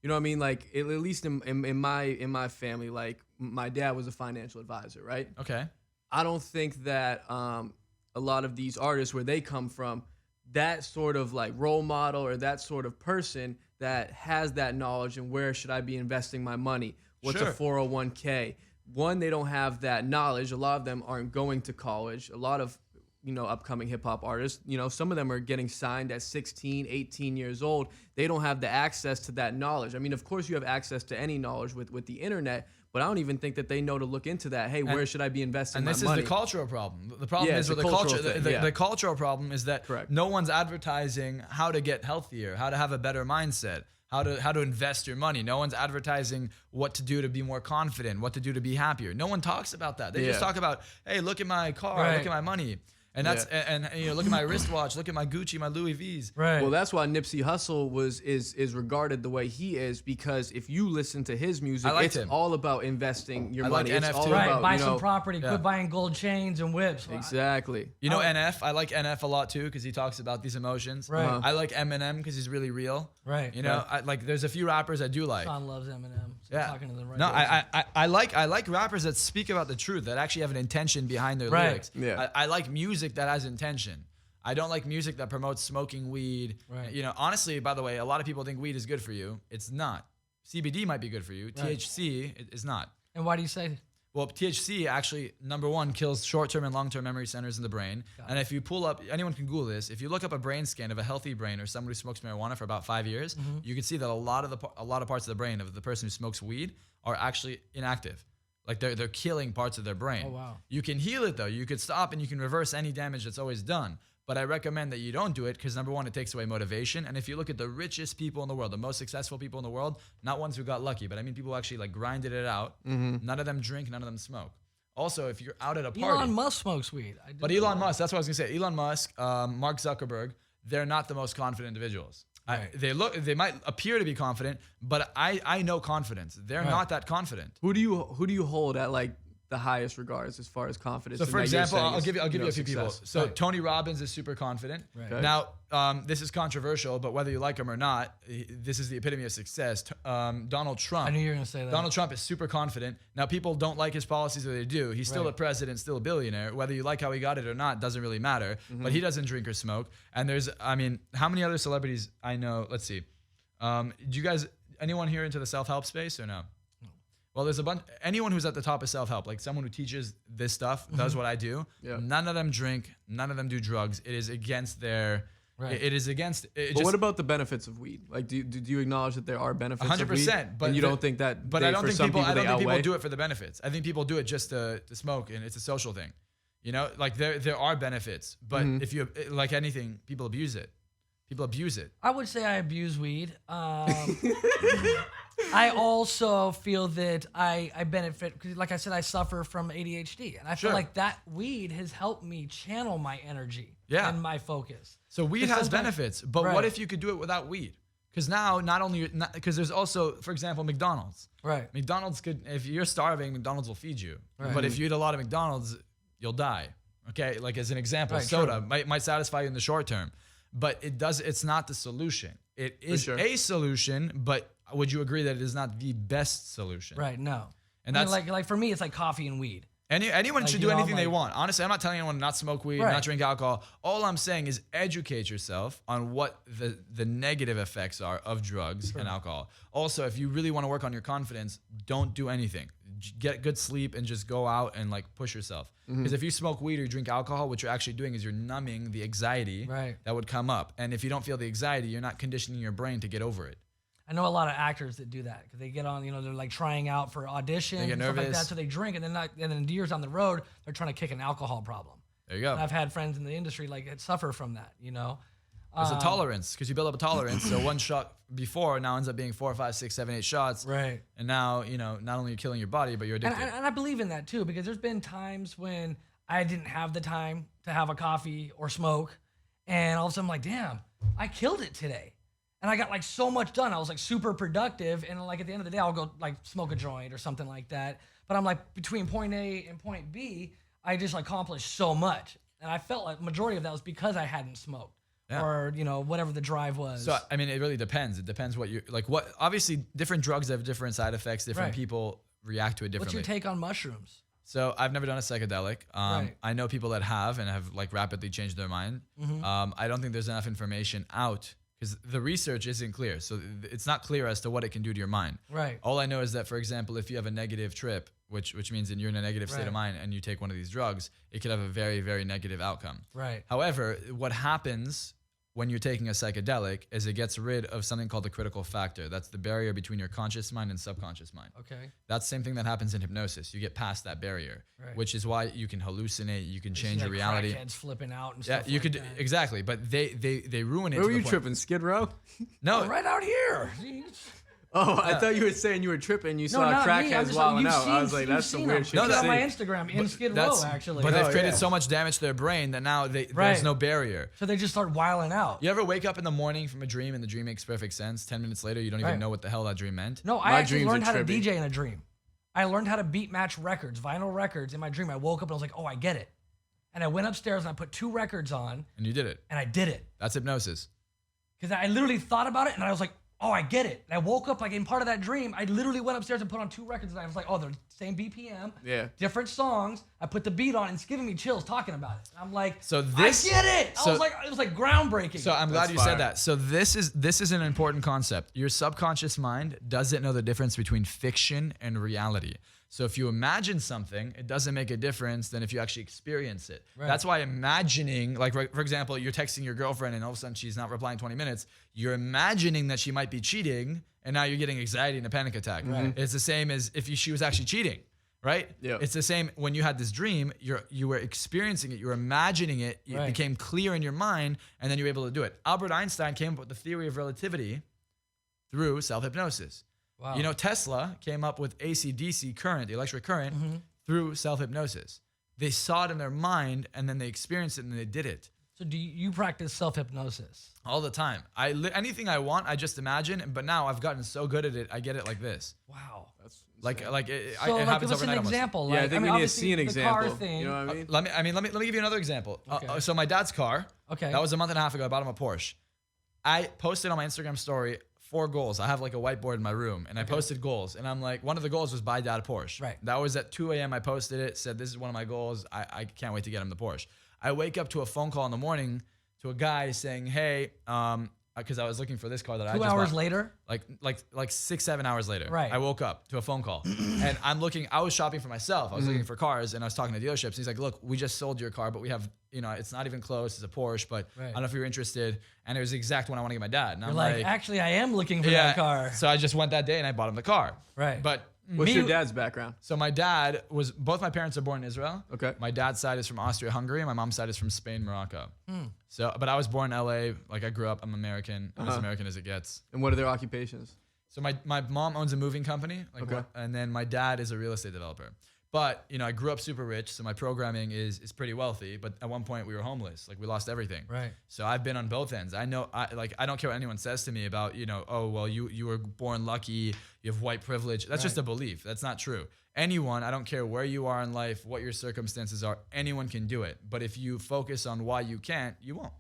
You know what I mean? Like at least in my family, like my dad was a financial advisor, right? Okay. I don't think that a lot of these artists, where they come from, that sort of like role model or that sort of person that has that knowledge and where should I be investing my money? What's Sure. a 401k? One, they don't have that knowledge. A lot of them aren't going to college. A lot of upcoming hip hop artists, some of them are getting signed at 16, 18 years old. They don't have the access to that knowledge. I mean, of course you have access to any knowledge with the internet, but I don't even think that they know to look into that. Hey, where should I be investing my money? And this is the cultural problem. The problem is with the culture. The cultural problem is that Correct. no one's advertising how to get healthier, how to have a better mindset, how to invest your money. No one's advertising what to do to be more confident, what to do to be happier. No one talks about that. They just talk about, hey, look at my car, Right. look at my money. And that's and look at my wristwatch, look at my Gucci, my Louis V's. Right. Well, that's why Nipsey Hussle is regarded the way he is, because if you listen to his music, liked it's him. all about investing your I like money. It's NF all too. Right. about, Buy some property. Yeah. Quit buying gold chains and whips. Exactly. NF, I like NF a lot too because he talks about these emotions. Right. I like Eminem because he's really real. Right. There's a few rappers I do like. Sean loves Eminem. So Yeah. I'm talking to them right No, now. I like rappers that speak about the truth, that actually have an intention behind their Right. lyrics. Yeah. I like music that has intention. I don't like music that promotes smoking weed. Right. Honestly, by the way, a lot of people think weed is good for you. It's not. CBD might be good for you. Right. THC is not. And why do you say? Well, THC actually, number one, kills short-term and long-term memory centers in the brain. And if you pull up, anyone can Google this. If you look up a brain scan of a healthy brain or someone who smokes marijuana for about 5 years, you can see that a lot of parts of the brain of the person who smokes weed are actually inactive. Like they're killing parts of their brain. Oh, wow. You can heal it though. You could stop and you can reverse any damage that's always done. But I recommend that you don't do it because number one, it takes away motivation. And if you look at the richest people in the world, the most successful people in the world, not ones who got lucky, but I mean people who actually like grinded it out. None of them drink, none of them smoke. Also, if you're out at a party, Elon Musk smokes weed. but Elon Musk, that's what I was gonna say. Elon Musk, Mark Zuckerberg, they're not the most confident individuals. Right. They might appear to be confident, but I know confidence. They're not that confident. Who do you hold at like the highest regards as far as confidence? So and for that you're example, saying I'll is, give you a few people. success? So Tony Robbins is super confident. Right. Okay. Now, this is controversial, but whether you like him or not, this is the epitome of success. Donald Trump. I knew you were going to say that. Donald Trump is super confident. Now, people don't like his policies, or they do. He's still Right. a president, still a billionaire. Whether you like how he got it or not doesn't really matter. But he doesn't drink or smoke. And how many other celebrities I know? Let's see. Do you guys, anyone here into the self-help space or no? Well, there's a bunch. Anyone who's at the top of self-help, like someone who teaches this stuff, does what I do. Yeah. None of them drink. None of them do drugs. It is against their. Right. It is against. But what about the benefits of weed? Like, do you acknowledge that there are benefits? 100%. Of weed? But and you don't think that? But I don't think people. I don't think people outweigh? do it for the benefits. I think people do it just to smoke, and it's a social thing. Like there are benefits, but if you like anything, people abuse it. People abuse it. I would say I abuse weed. I also feel that I benefit because, like I said, I suffer from ADHD, and I feel Sure. like that weed has helped me channel my energy Yeah. and my focus. So weed 'Cause has sometimes- benefits, but Right. what if you could do it without weed? Because now, not only because there's also, for example, McDonald's. Right. McDonald's could, if you're starving, McDonald's will feed you. Right. But if you eat a lot of McDonald's, you'll die. Okay, like as an example, Right, soda true. might satisfy you in the short term, but it's not the solution. It is sure. a solution, but would you agree that it is not the best solution? Right. No. And I mean, that's like for me, it's like coffee and weed. Anyone Like, should you do know, anything I'm they like- want. Honestly, I'm not telling anyone to not smoke weed, Right. not drink alcohol. All I'm saying is educate yourself on what the negative effects are of drugs and alcohol. Also, if you really want to work on your confidence, don't do anything. Get good sleep and just go out and like push yourself. Because if you smoke weed or you drink alcohol, what you're actually doing is you're numbing the anxiety Right. that would come up. And if you don't feel the anxiety, you're not conditioning your brain to get over it. I know a lot of actors that do that because they get on, you know, they're like trying out for auditions They get and stuff like nervous. that, so they drink, and then years down the road, they're trying to kick an alcohol problem. There you go. And I've had friends in the industry like that suffer from that, you know. There's a tolerance because you build up a tolerance. So one shot before now ends up being 4, 5, 6, 7, 8 shots. Right. And now, you know, not only you're killing your body, but you're And, addicted. and I believe in that too, because there's been times when I didn't have the time to have a coffee or smoke, and all of a sudden I'm like, damn, I killed it today. And I got like so much done. I was like super productive, and like at the end of the day, I'll go like smoke a joint or something like that. But I'm like between point A and point B, I just accomplished so much, and I felt like majority of that was because I hadn't smoked. Yeah. Or, you know, whatever the drive was. So, I mean, it really depends. It depends what you like. What obviously different drugs have different side effects. Different Right. people react to it What's differently. your take on mushrooms? So I've never done a psychedelic. Right. I know people that have and have like rapidly changed their mind. I don't think there's enough information out because the research isn't clear. So it's not clear as to what it can do to your mind. Right. All I know is that, for example, if you have a negative trip, which means that you're in a negative state Right. of mind and you take one of these drugs, it could have a very, very negative outcome. Right. However, what happens when you're taking a psychedelic is it gets rid of something called the critical factor. That's the barrier between your conscious mind and subconscious mind. Okay. That's the same thing that happens in hypnosis. You get past that barrier, Right. which is why you can hallucinate, you can You change see, your like, reality. crackheads flipping out and Yeah, stuff. you like could that. exactly, but they ruin it. Where to were the you point- tripping? Skid Row? No, Right out here. Jeez. Oh, I thought you were saying you were tripping. You No, saw not me. I'm crackheads just wilding you've out. seen, I was like, you've that's some seen weird them. shit. Check to it out on my see. Instagram in Skid Row, that's actually. But they've Oh, created yeah. so much damage to their brain that now there's Right. no barrier. So they just start wiling out. You ever wake up in the morning from a dream and the dream makes perfect sense? 10 minutes later, you don't even Right. know what the hell that dream meant. No, I My actually dreams learned are how to trippy. DJ in a dream. I learned how to beat match records, vinyl records in my dream. I woke up and I was like, oh, I get it. And I went upstairs and I put 2 records on And you did it. and I did it. That's hypnosis. Because I literally thought about it and I was like, oh, I get it. And I woke up like in part of that dream. I literally went upstairs and put on 2 records and I was like, oh, they're the same BPM, Yeah. different songs. I put the beat on and it's giving me chills talking about it. And I'm like, So this- I get it. so- I was like, it was like groundbreaking. So I'm glad That's you fire. said that. So this is an important concept. Your subconscious mind doesn't know the difference between fiction and reality. So if you imagine something, it doesn't make a difference than if you actually experience it. Right. That's why imagining, like for example, you're texting your girlfriend and all of a sudden she's not replying 20 minutes. You're imagining that she might be cheating, and now you're getting anxiety and a panic attack. Right. It's the same as if she was actually cheating, right? Yeah. It's the same when you had this dream. You were experiencing it. You were imagining it. It Right. became clear in your mind, and then you were able to do it. Albert Einstein came up with the theory of relativity through self-hypnosis. wow. You know, Tesla came up with AC/DC current, the electric current, through self-hypnosis. They saw it in their mind, and then they experienced it, and they did it So do you practice self-hypnosis? all the time. Anything I want, I just imagine. But now I've gotten so good at it, I get it like this. Wow. That's Like insane. like it, So it like, happens give us an overnight almost. example. Yeah, I Like, think we need to obviously see an the example. car thing. You know what I mean? Let me give you another example. Okay. So my dad's car. Okay. That was a month and a half ago. I bought him a Porsche. I posted on my Instagram story 4 goals. I have like a whiteboard in my room, and I posted goals. And I'm like, one of the goals was buy dad a Porsche. Right. That was at 2 a.m. I posted it. Said this is one of my goals. I can't wait to get him the Porsche. I wake up to a phone call in the morning to a guy saying, hey, because I was looking for this car that I 2 just hours bought. later. Like 6-7 hours later, Right. I woke up to a phone call, and I'm looking. I was shopping for myself. I was looking for cars, and I was talking to dealerships. He's like, "Look, we just sold your car, but we have, it's not even close. It's a Porsche, but I Right. don't know if you're interested." And it was the exact one I want to get my dad. And You're I'm like, actually, I am looking for yeah. that car. So I just went that day and I bought him the car. Right. But What's me- your dad's background? So my dad was. Both my parents are born in Israel. Okay. My dad's side is from Austria-Hungary, and my mom's side is from Spain, Morocco. So, but I was born in LA. Like I grew up. I'm American. I'm as American as it gets. And what are their occupations? So my mom owns a moving company, Okay. and then my dad is a real estate developer. But I grew up super rich, so my programming is pretty wealthy. But at one point we were homeless, like we lost everything. Right. So I've been on both ends. I know, I don't care what anyone says to me about, oh well, you were born lucky, you have white privilege. That's just a belief. That's not true. Anyone, I don't care where you are in life, what your circumstances are, anyone can do it. But if you focus on why you can't, you won't.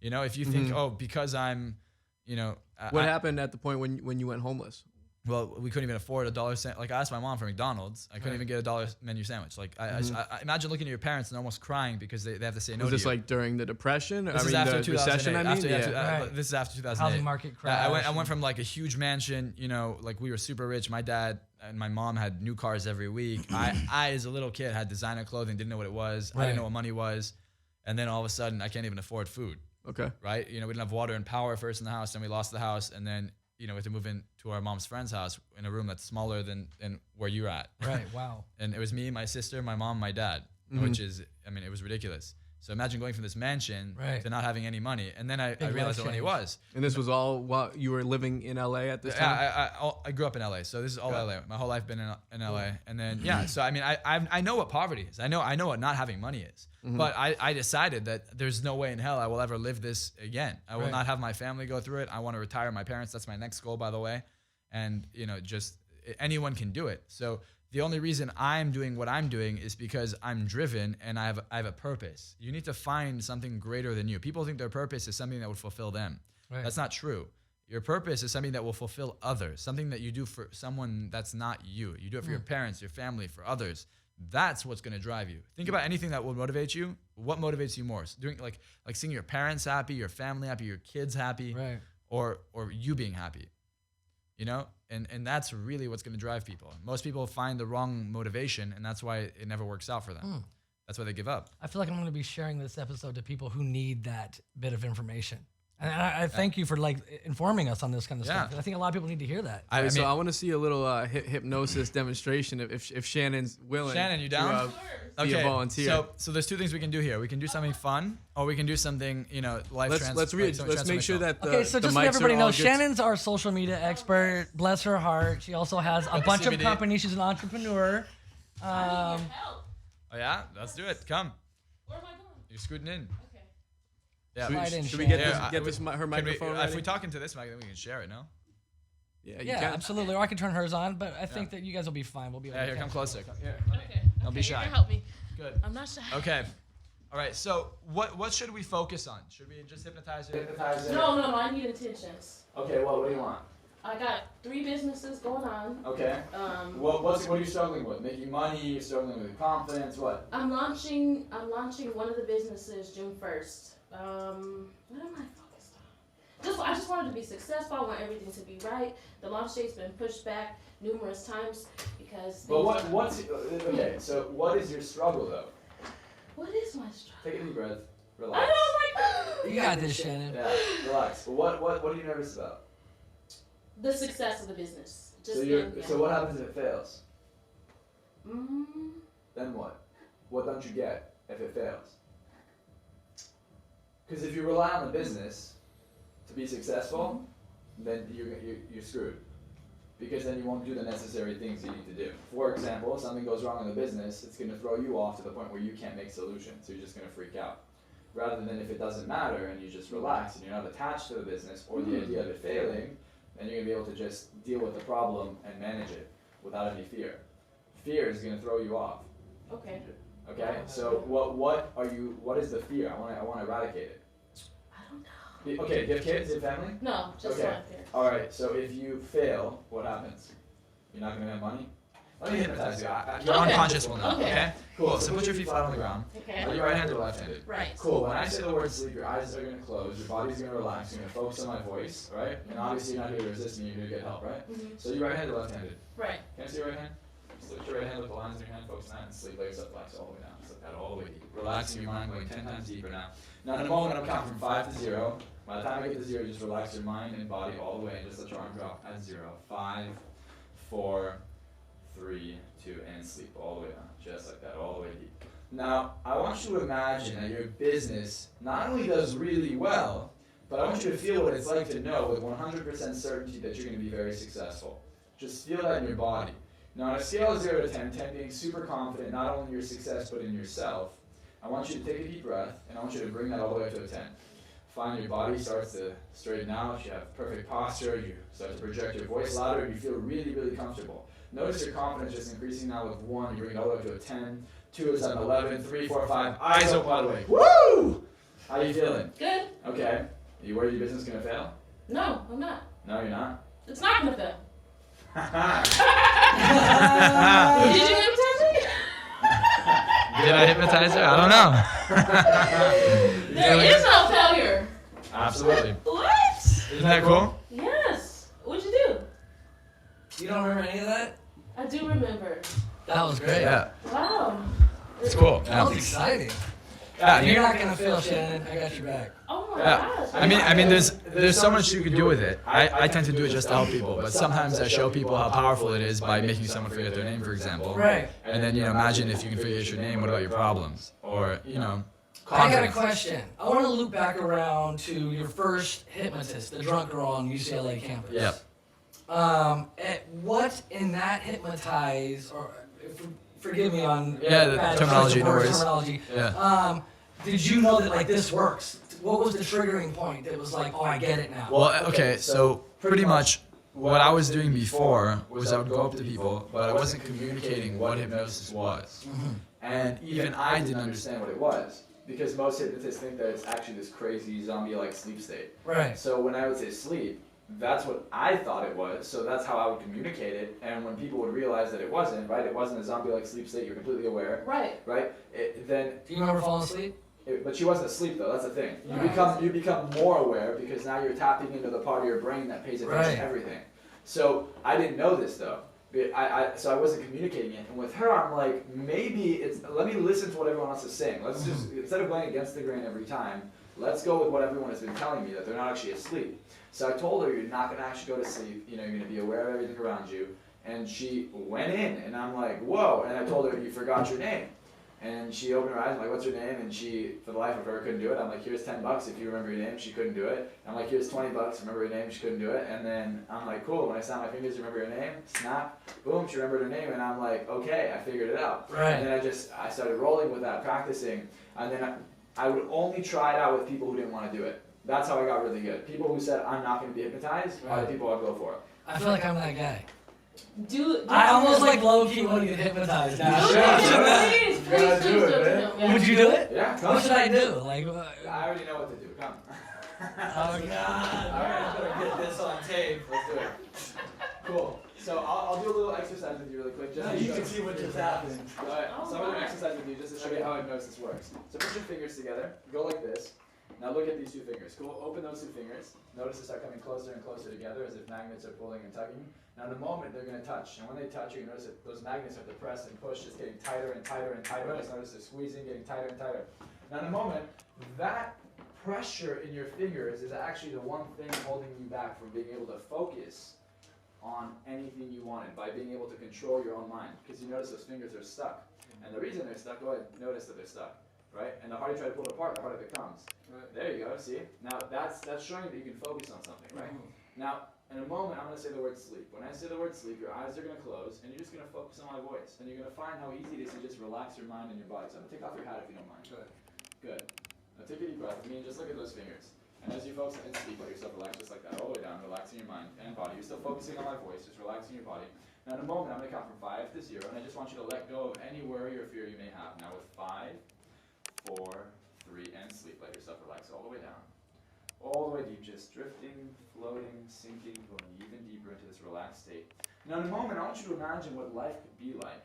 If you think, oh, because I'm, What happened at the point when you went homeless? well, we couldn't even afford a dollar cent. Like I asked my mom for McDonald's. I couldn't even get a dollar menu sandwich. Like I imagine looking at your parents and almost crying because they have to say no Was to this you. like during the Depression? This is after the recession, 2008. Right. This is after 2008. Housing market crash. I went from like a huge mansion, you know, like we were super rich. My dad and my mom had new cars every week. I as a little kid had designer clothing, didn't know what it was. I didn't know what money was. And then all of a sudden I can't even afford food. Okay. Right? You know, we didn't have water and power first in the house, then we lost the house, and then you know, we had to move into our mom's friend's house in a room that's smaller than where you're at. Right. Wow. And it was me, my sister, my mom, my dad, which is, I mean, it was ridiculous. So imagine going from this mansion to not having any money. And then I realized what money was. And this was all while you were living in LA at this time? Yeah, I grew up in LA. So this is all LA. My whole life been in LA. And then, so I mean, I know what poverty is. I know what not having money is. But I decided that there's no way in hell I will ever live this again. I will not have my family go through it. I want to retire my parents. That's my next goal, by the way. And, you know, just anyone can do it. So the only reason I'm doing what I'm doing is because I'm driven and I have a purpose. You need to find something greater than you. People think their purpose is something that would fulfill them. Right. That's not true. Your purpose is something that will fulfill others, something that you do for someone that's not you. You do it for your parents, your family, for others. That's what's going to drive you. Think about anything that will motivate you. What motivates you more? Doing like seeing your parents happy, your family happy, your kids happy, or you being happy. You know? And that's really what's going to drive people. Most people find the wrong motivation, and that's why it never works out for them. That's why they give up. I feel like I'm going to be sharing this episode to people who need that bit of information. And I thank you for like informing us on this kind of stuff. I think a lot of people need to hear that. I want to see a little hypnosis demonstration if Shannon's willing. Shannon, you down? Be a volunteer. So there's two things we can do here. We can do something fun, or we can do something, you know, Let's make sure that okay, so just so everybody knows, Shannon's our social media expert. Bless her heart. She also has a bunch of companies. She's an entrepreneur. Oh yeah, let's do it. Come. Where am I going? You're scooting in. Okay. Yeah. Should we get her microphone ready? If we talk into this mic, then we can share it, no? Yeah, you can. Absolutely. Or I can turn hers on, but I think that you guys will be fine. We'll be okay. Here, come closer. Come here. Okay. Don't be shy. You're gonna help me. Good. I'm not shy. Okay. All right. So what should we focus on? Should we just hypnotize it? No. I need intentions. Okay. Well, what do you want? I got 3 businesses going on. Okay. What are you struggling with? Making money? You're struggling with confidence? What? I'm launching one of the businesses June 1st. What am I focused on? I just wanted to be successful. I want everything to be right. The launch date's been pushed back numerous times because. But what's okay? So what is your struggle though? What is my struggle? Take a deep breath. Relax. I know, like. You got this, Shannon. Yeah. Relax. But what are you nervous about? The success of the business. So what happens if it fails? Mm-hmm. Then what? What don't you get if it fails? Because if you rely on the business to be successful, then you're screwed. Because then you won't do the necessary things you need to do. For example, if something goes wrong in the business, it's going to throw you off to the point where you can't make solutions. So you're just going to freak out. Rather than if it doesn't matter and you just relax and you're not attached to the business or the idea of it failing, then you're going to be able to just deal with the problem and manage it without any fear. Fear is going to throw you off. Okay. Okay? So what is the fear? I want to eradicate it. I don't know. Okay, do you have kids? Do you have family? No, just okay. one here. Alright, so if you fail, what happens? You're not going to have money? Let me hypnotize you. Your unconscious will know. Okay? Cool. So put your feet flat on the ground. Okay. Are you right-handed or left-handed? Right. Cool. When I say the word sleep, your eyes are going to close, your body's going to relax, you're going to focus on my voice, right? And obviously you're not here to resist me, you're here to get help, right? So you're right-handed or left-handed? Right. Can I see your right hand? Just lift your right hand, lift the lines in your hand, focus on that, and sleep legs up, flex all the way down. Just like that, all the way deep. Relaxing your mind, going 10 times deeper now. Now in a moment, I'm counting from 5 to 0. By the time I get to 0, just relax your mind and body all the way, and just let your arm drop at 0. 5, 4, 3, 2, and sleep all the way down. Just like that, all the way deep. Now, I want you to imagine that your business not only does really well, but I want you to feel what it's like to know with 100% certainty that you're going to be very successful. Just feel that in your body. Now, on a scale of 0 to 10, 10 being super confident not only in your success but in yourself, I want you to take a deep breath, and I want you to bring that all the way up to a 10. Find your body starts to straighten out, you have perfect posture, you start to project your voice louder, and you feel really, really comfortable. Notice your confidence just increasing now with 1, you bring it all the way up to a 10, 2 is at 11, 3, 4, 5, eyes open all the way. Woo! How are you feeling? Good. Okay. Are you worried your business is going to fail? No, I'm not. No, you're not? It's not gonna fail. Did you hypnotize me? Did I hypnotize her? I don't know. There is no failure. Absolutely. What? Isn't that cool? Yes. What'd you do? You don't remember any of that? I do remember. That was great. Yeah. Wow. It's cool. That was exciting. Yeah, You're not gonna fail, Shannon. I got your back. Oh my yeah. gosh. I mean, there's so much you could do with it. I tend to do it just to help people, but sometimes I show people how powerful it is by making someone forget their name, for example. Right. And then, imagine if you can forget your name, what about your problems? Or, I got a confidence. question. I want to loop back around to your first hypnotist, the drunk girl on UCLA campus. Yep. What in that hypnotize, or forgive me on Yeah, the bad terminology, choice of no words, worries. terminology. Yeah. Did you know that like this works? What was the triggering point that was like, oh, I get it now? Well, okay, so pretty much what I was doing before was I would go up to people, but I wasn't communicating what hypnosis was. And even I didn't understand what it was, because most hypnotists think that it's actually this crazy zombie-like sleep state. Right. So when I would say sleep, that's what I thought it was, so that's how I would communicate it. And when people would realize that it wasn't, right, it wasn't a zombie-like sleep state, you're completely aware, Right. right, then Do you remember falling asleep? but she wasn't asleep though. That's the thing. Right. You become more aware because now you're tapping into the part of your brain that pays attention Right. to everything. So I didn't know this though. So I wasn't communicating it. And with her, I'm like, maybe it's. Let me listen to what everyone else is saying. Let's just instead of going against the grain every time, let's go with what everyone has been telling me, that they're not actually asleep. So I told her, you're not going to actually go to sleep. You're going to be aware of everything around you. And she went in, and I'm like, whoa. And I told her, you forgot your name. And she opened her eyes, I'm like, what's your name? And she, for the life of her, couldn't do it. I'm like, here's $10 if you remember your name. She couldn't do it. I'm like, here's $20, remember your name. She couldn't do it. And then I'm like, cool. When I snap my fingers, remember your name? Snap. Boom, she remembered her name. And I'm like, okay, I figured it out. Right. And then I started rolling with that, practicing. And then I would only try it out with people who didn't want to do it. That's how I got really good. People who said, I'm not going to be hypnotized, are the people I'd go for. I feel like I'm that guy. I almost like low-key want to get hypnotized now. Please do it, man. Yeah. Would you do it? Yeah, come. What should I do? Like, I already know what to do. Come. oh God! Alright, I'm gonna get this on tape. Let's do it. Cool. So I'll do a little exercise with you really quick. Just No, to you show can see what just happened. Alright, Oh, so I'm gonna my. exercise with you just to show you how hypnosis works. So put your fingers together. Go like this. Now look at these two fingers. Cool. Open those two fingers. Notice they start coming closer and closer together as if magnets are pulling and tugging. Now in a moment they're going to touch, and when they touch, you're going to notice that those magnets are depressed and pushed, just getting tighter and tighter and tighter. Just notice they're squeezing, getting tighter and tighter. Now in a moment, that pressure in your fingers is actually the one thing holding you back from being able to focus on anything you wanted, by being able to control your own mind. Because you notice those fingers are stuck. And the reason they're stuck, go ahead, notice that they're stuck. Right? And the harder you try to pull it apart, the harder it becomes. Right. There you go, see? Now that's showing that you can focus on something, right? Now, in a moment, I'm going to say the word sleep. When I say the word sleep, your eyes are going to close, and you're just going to focus on my voice. And you're going to find how easy it is to just relax your mind and your body. So I'm going to take off your hat if you don't mind. Good. Now take a deep breath with me and just look at those fingers. And as you focus and speak, let yourself relax just like that, all the way down, relaxing your mind and body. You're still focusing on my voice, just relaxing your body. Now in a moment, I'm going to count from 5 to 0, and I just want you to let go of any worry or fear you may have. Now with 5, 4, 3, and sleep. Let yourself relax all the way down. All the way deep, just drifting, floating, sinking, going even deeper into this relaxed state. Now in a moment, I want you to imagine what life could be like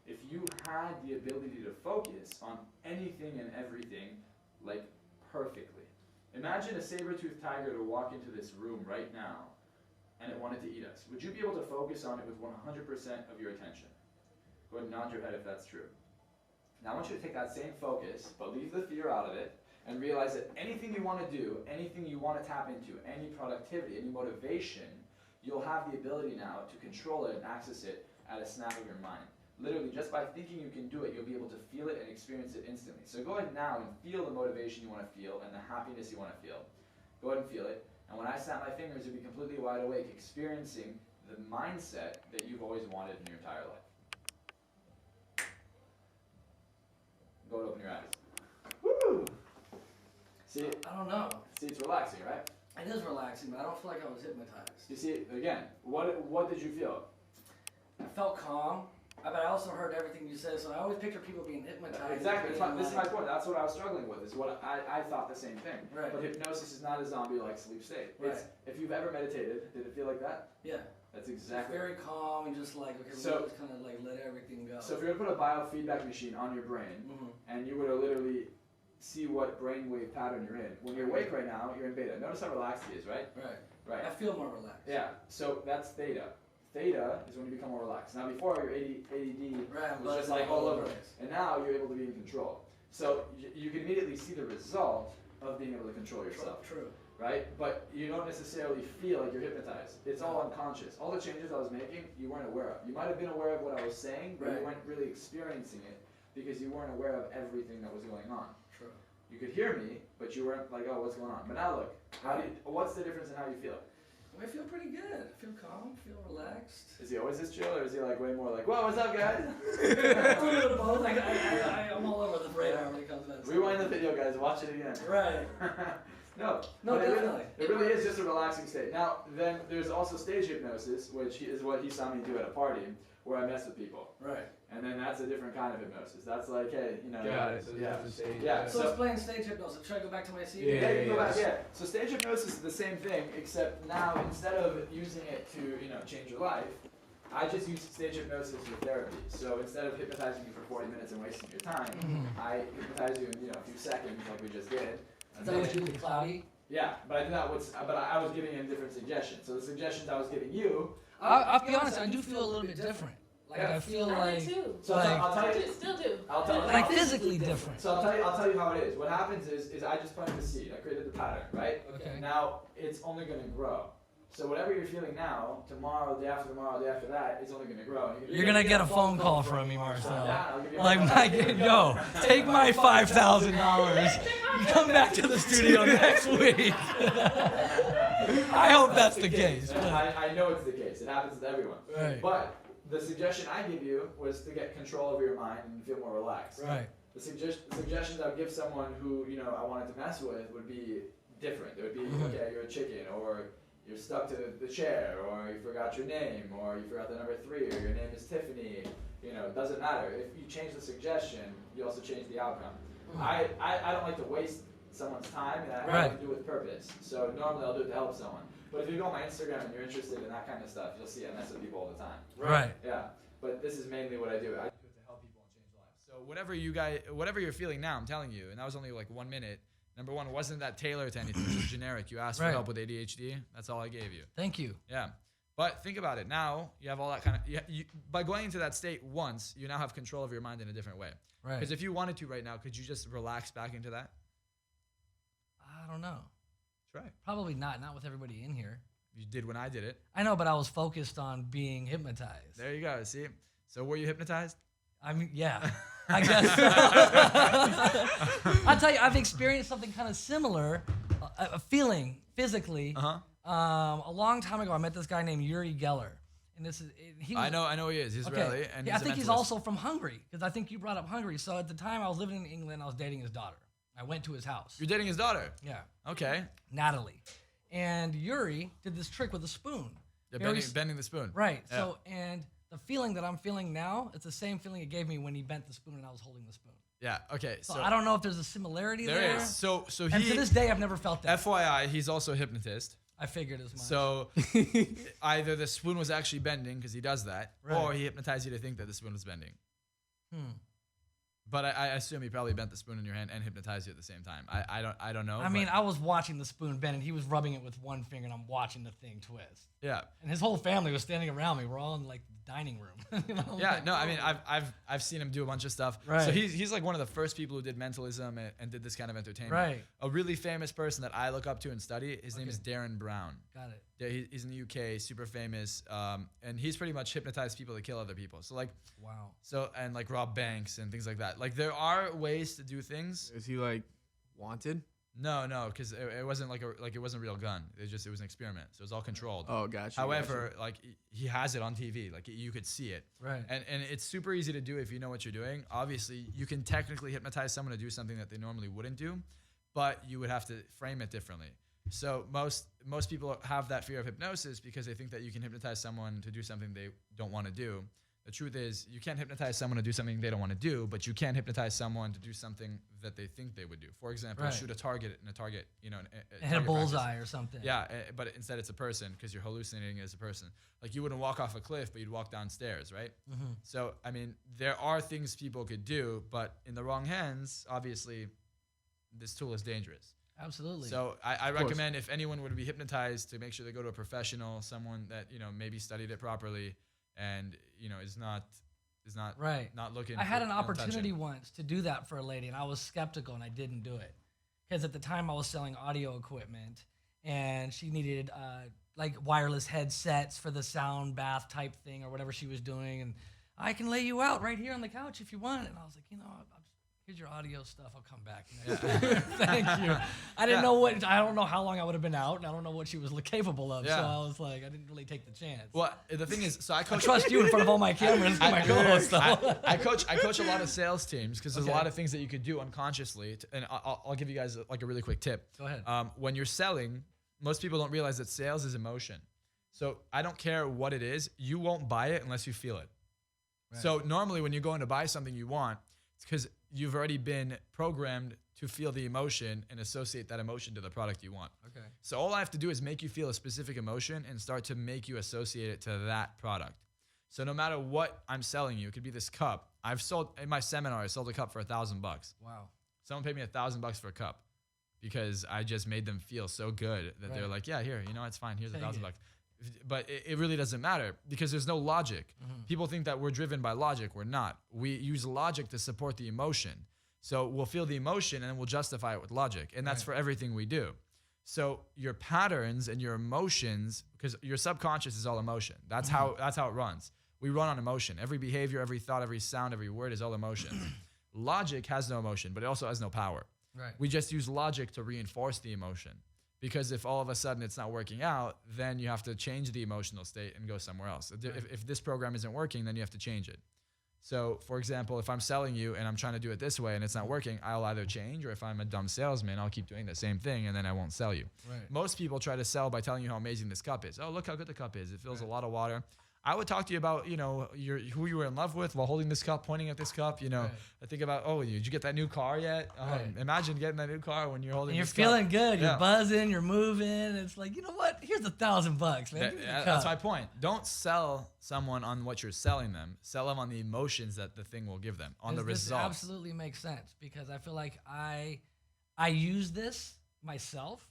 if you had the ability to focus on anything and everything, like perfectly. Imagine a saber-toothed tiger to walk into this room right now and it wanted to eat us. Would you be able to focus on it with 100% of your attention? Go ahead and nod your head if that's true. Now I want you to take that same focus, but leave the fear out of it, and realize that anything you want to do, anything you want to tap into, any productivity, any motivation, you'll have the ability now to control it and access it at a snap of your mind. Literally, just by thinking you can do it, you'll be able to feel it and experience it instantly. So go ahead now and feel the motivation you want to feel and the happiness you want to feel. Go ahead and feel it. And when I snap my fingers, you'll be completely wide awake, experiencing the mindset that you've always wanted in your entire life. Go ahead, open your eyes. Woo! See, I don't know. see, it's relaxing, right? It is relaxing, but I don't feel like I was hypnotized. You see, again, what did you feel? I felt calm, but I also heard everything you said, so I always picture people being hypnotized. Exactly. being This is my point. That's what I was struggling with. Is what I thought the same thing. Right. But hypnosis is not a zombie-like sleep state. Right. It's, if you've ever meditated, did it feel like that? Yeah. That's exactly. Very calm and just like, okay, So- just kind of like let everything go. So if you were to put a biofeedback machine on your brain, and you were to literally see what brainwave pattern you're in. When you're awake right now, you're in beta. Notice how relaxed he is, right? Right. Right. I feel more relaxed. Yeah. So that's theta. Theta is when you become more relaxed. Now before your ADD Right. was just like all over, and now you're able to be in control. So you can immediately see the result of being able to control yourself. True. Right? But you don't necessarily feel like you're hypnotized. It's all unconscious. All the changes I was making, you weren't aware of. You might have been aware of what I was saying, but you weren't really experiencing it because you weren't aware of everything that was going on. True. You could hear me, but you weren't like, oh, what's going on? But now look, what's the difference in how you feel? I feel pretty good. I feel calm. I feel relaxed. Is he always this chill, or is he like way more like, whoa, what's up, guys? Both. I'm all over the radar when it comes to that. Rewind the video, guys. Watch it again. Right. No, No, but definitely. It really is just a relaxing state. Now, then there's also stage hypnosis, which is what he saw me do at a party, where I mess with people. Right. And then that's a different kind of hypnosis. That's like, hey, you know. Got it. So Yeah. different stage. Yeah. So explain stage hypnosis. Should I go back to my seat? Yeah. You can go back, yeah. So stage hypnosis is the same thing, except now instead of using it to, change your life, I just use stage hypnosis for therapy. So instead of hypnotizing you for 40 minutes and wasting your time, I hypnotize you in a few seconds, like we just did. Is that what you do with Cloudy? Yeah, but I did that but I was giving him different suggestions. So the suggestions I was giving you. I'll be honest. I do feel a little bit different. Like I feel I like do too. So Like- I'll tell you. Still do. I'll tell you. like physically different. So I'll tell you how it is. What happens is I just planted the seed. I created the pattern, right? Okay. Now it's only going to grow. So whatever you're feeling now, tomorrow, the day after tomorrow, the day after that, it's only going to grow. And You're gonna get a phone call from me, Marcel. Yeah, I'll give you a Like, phone Mike, yo, take my $5,000. Come back to the studio next week. I hope that's the case. I know it's the case. It happens to everyone. Right. But the suggestion I give you was to get control over your mind and feel more relaxed. Right. The suggestions I would give someone who I wanted to mess with would be different. It would be, okay, you're a chicken, or you're stuck to the chair, or you forgot your name, or you forgot the number 3, or your name is Tiffany. It doesn't matter. If you change the suggestion, you also change the outcome. I don't like to waste someone's time, and I like to do it with purpose. So normally I'll do it to help someone. But if you go on my Instagram and you're interested in that kind of stuff, you'll see I mess with people all the time. Right. Yeah. But this is mainly what I do. I do it to help people and change lives. So whatever you're feeling now, I'm telling you, and that was only like 1 minute. Number one, wasn't that tailored to anything? It was generic. You asked for help with ADHD. That's all I gave you. Thank you. Yeah. But think about it. Now you have all that kind of. By going into that state once, you now have control of your mind in a different way. Right. Because if you wanted to right now, could you just relax back into that? I don't know. Try. Probably not. Not with everybody in here. You did when I did it. I know, but I was focused on being hypnotized. There you go. See? So were you hypnotized? I mean, yeah. I guess. I'll tell you, I've experienced something kind of similar, a feeling physically. A long time ago, I met this guy named Uri Geller, and he was, I know he is. He's Israeli, and yeah, he's I think a he's mentalist. also from Hungary, because I think you brought up Hungary. So at the time I was living in England, I was dating his daughter. I went to his house. You're dating his daughter. Yeah, Okay. Natalie, and Yuri did this trick with a spoon. Yeah, Very bending the spoon. Right. Yeah. So, and the feeling that I'm feeling now, it's the same feeling it gave me when he bent the spoon and I was holding the spoon. Yeah. Okay. So I don't know if there's a similarity there. There is. So And he. to this day, I've never felt that. FYI, he's also a hypnotist. I figured as much. So either the spoon was actually bending because he does that, Right. or he hypnotized you to think that the spoon was bending. But I assume he probably bent the spoon in your hand and hypnotized you at the same time. I don't know. I mean, I was watching the spoon bend, and he was rubbing it with one finger, and I'm watching the thing twist. yeah. And his whole family was standing around me. We're all in like the dining room. You know? Yeah, Like, no, I mean, I've seen him do a bunch of stuff. Right. So he's like one of the first people who did mentalism and did this kind of entertainment. Right. A really famous person that I look up to and study, his name is Darren Brown. Got it. Yeah, he's in the UK, super famous, and he's pretty much hypnotized people to kill other people. So like, Wow. and like rob banks and things like that. Like there are ways to do things. Is he like wanted? No, because it wasn't it wasn't a real gun. It was an experiment, so it was all controlled. Oh, gotcha. However, like he has it on TV, like you could see it. Right. And it's super easy to do if you know what you're doing. Obviously, you can technically hypnotize someone to do something that they normally wouldn't do, but you would have to frame it differently. So most people have that fear of hypnosis because they think that you can hypnotize someone to do something they don't want to do. The truth is, you can't hypnotize someone to do something they don't want to do, but you can hypnotize someone to do something that they think they would do. For example, Right. shoot a target and a target, you know, Hit a target bullseye practice. or something. Yeah, but instead it's a person because you're hallucinating as a person. Like you wouldn't walk off a cliff, but you'd walk downstairs, right? Mm-hmm. So, I mean, there are things people could do, but in the wrong hands, obviously, this tool is dangerous. Absolutely. So I course. recommend if anyone would be hypnotized to make sure they go to a professional, someone that, you know, maybe studied it properly and, you know, is not Right. not looking. I had an don't touch it. opportunity once to do that for a lady, and I was skeptical, and I didn't do it because at the time I was selling audio equipment, and she needed like wireless headsets for the sound bath type thing or whatever she was doing, and I can lay you out right here on the couch if you want. And I was like, you know, here's your audio stuff. I'll come back next time. Thank you. I didn't know I don't know how long I would have been out, and I don't know what she was capable of. Yeah. So I was like, I didn't really take the chance. Well, the thing is, so I I coach. trust you in front of all my cameras, my co-host. though. I coach a lot of sales teams because there's a lot of things that you could do unconsciously. And I'll give you guys like a really quick tip. Go ahead. When you're selling, most people don't realize that sales is emotion. So I don't care what it is, you won't buy it unless you feel it. Right. So normally when you're going to buy something you want, it's because you've already been programmed to feel the emotion and associate that emotion to the product you want. Okay. So all I have to do is make you feel a specific emotion and start to make you associate it to that product. So no matter what I'm selling you, it could be this cup. I've sold in my seminar, I sold a cup for $1,000. Wow. Someone paid me $1,000 for a cup because I just made them feel so good that they're Right. like, yeah, here, you know, it's fine. Here's Take $1,000. it. But it really doesn't matter because there's no logic. People think that we're driven by logic. We're not. We use logic to support the emotion. So we'll feel the emotion and then we'll justify it with logic. And that's for everything we do. So your patterns and your emotions, because your subconscious is all emotion. That's how it runs. We run on emotion. Every behavior, every thought, every sound, every word is all emotion. Logic has no emotion, but it also has no power. Right. We just use logic to reinforce the emotion. Because if all of a sudden it's not working out, then you have to change the emotional state and go somewhere else. If this program isn't working, then you have to change it. So, for example, if I'm selling you and I'm trying to do it this way and it's not working, I'll either change, or if I'm a dumb salesman, I'll keep doing the same thing and then I won't sell you. Right. Most people try to sell by telling you how amazing this cup is. Oh, look how good the cup is. It fills a lot of water. I would talk to you about, you know, who you were in love with while holding this cup, pointing at this cup. You know, I think about, oh, did you get that new car yet? Imagine getting that new car when you're holding. And you're this feeling cup. good. You're Yeah. buzzing. You're moving. It's like, you know what? Here's $1,000, man. Give me the That's cup. my point. Don't sell someone on what you're selling them. Sell them on the emotions that the thing will give them, on the This results. absolutely makes sense because I feel like I use this myself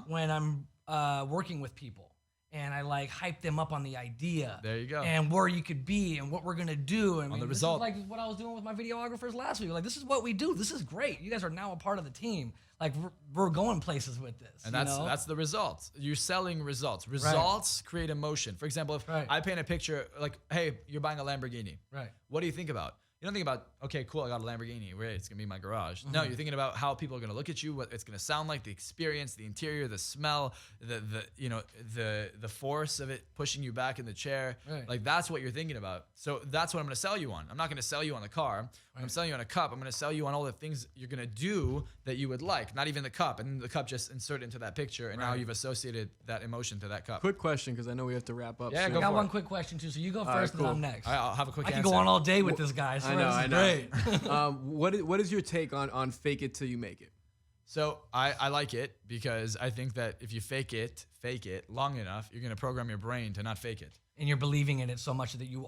when I'm working with people. And I like hype them up on the idea. There you go. And where you could be and what we're gonna do. I mean, the this result. is like what I was doing with my videographers last week. Like, this is what we do. This is great. You guys are now a part of the team. Like, we're going places with this. And you know? that's the results. You're selling results. Results create emotion. For example, if I paint a picture like, hey, you're buying a Lamborghini. Right. What do you think about? You don't think about, okay, cool, I got a Lamborghini. Great, it's gonna be in my garage. No, you're thinking about how people are gonna look at you, what it's gonna sound like, the experience, the interior, the smell, the force of it pushing you back in the chair. Right. Like that's what you're thinking about. So that's what I'm gonna sell you on. I'm not gonna sell you on the car. When I'm selling you on a cup, I'm gonna sell you on all the things you're gonna do that you would like. Not even the cup, and the cup just insert into that picture, and now you've associated that emotion to that cup. Quick question, because I know we have to wrap up. Yeah, soon. go I got for one it. quick question too. So you go right, first, and then cool. I'm next. I'll have a quick I answer. can go on all day with this guy. So I know, this I is know. great. What is your take on fake it till you make it? So I like it because I think that if you fake it long enough, you're gonna program your brain to not fake it. And you're believing in it so much that you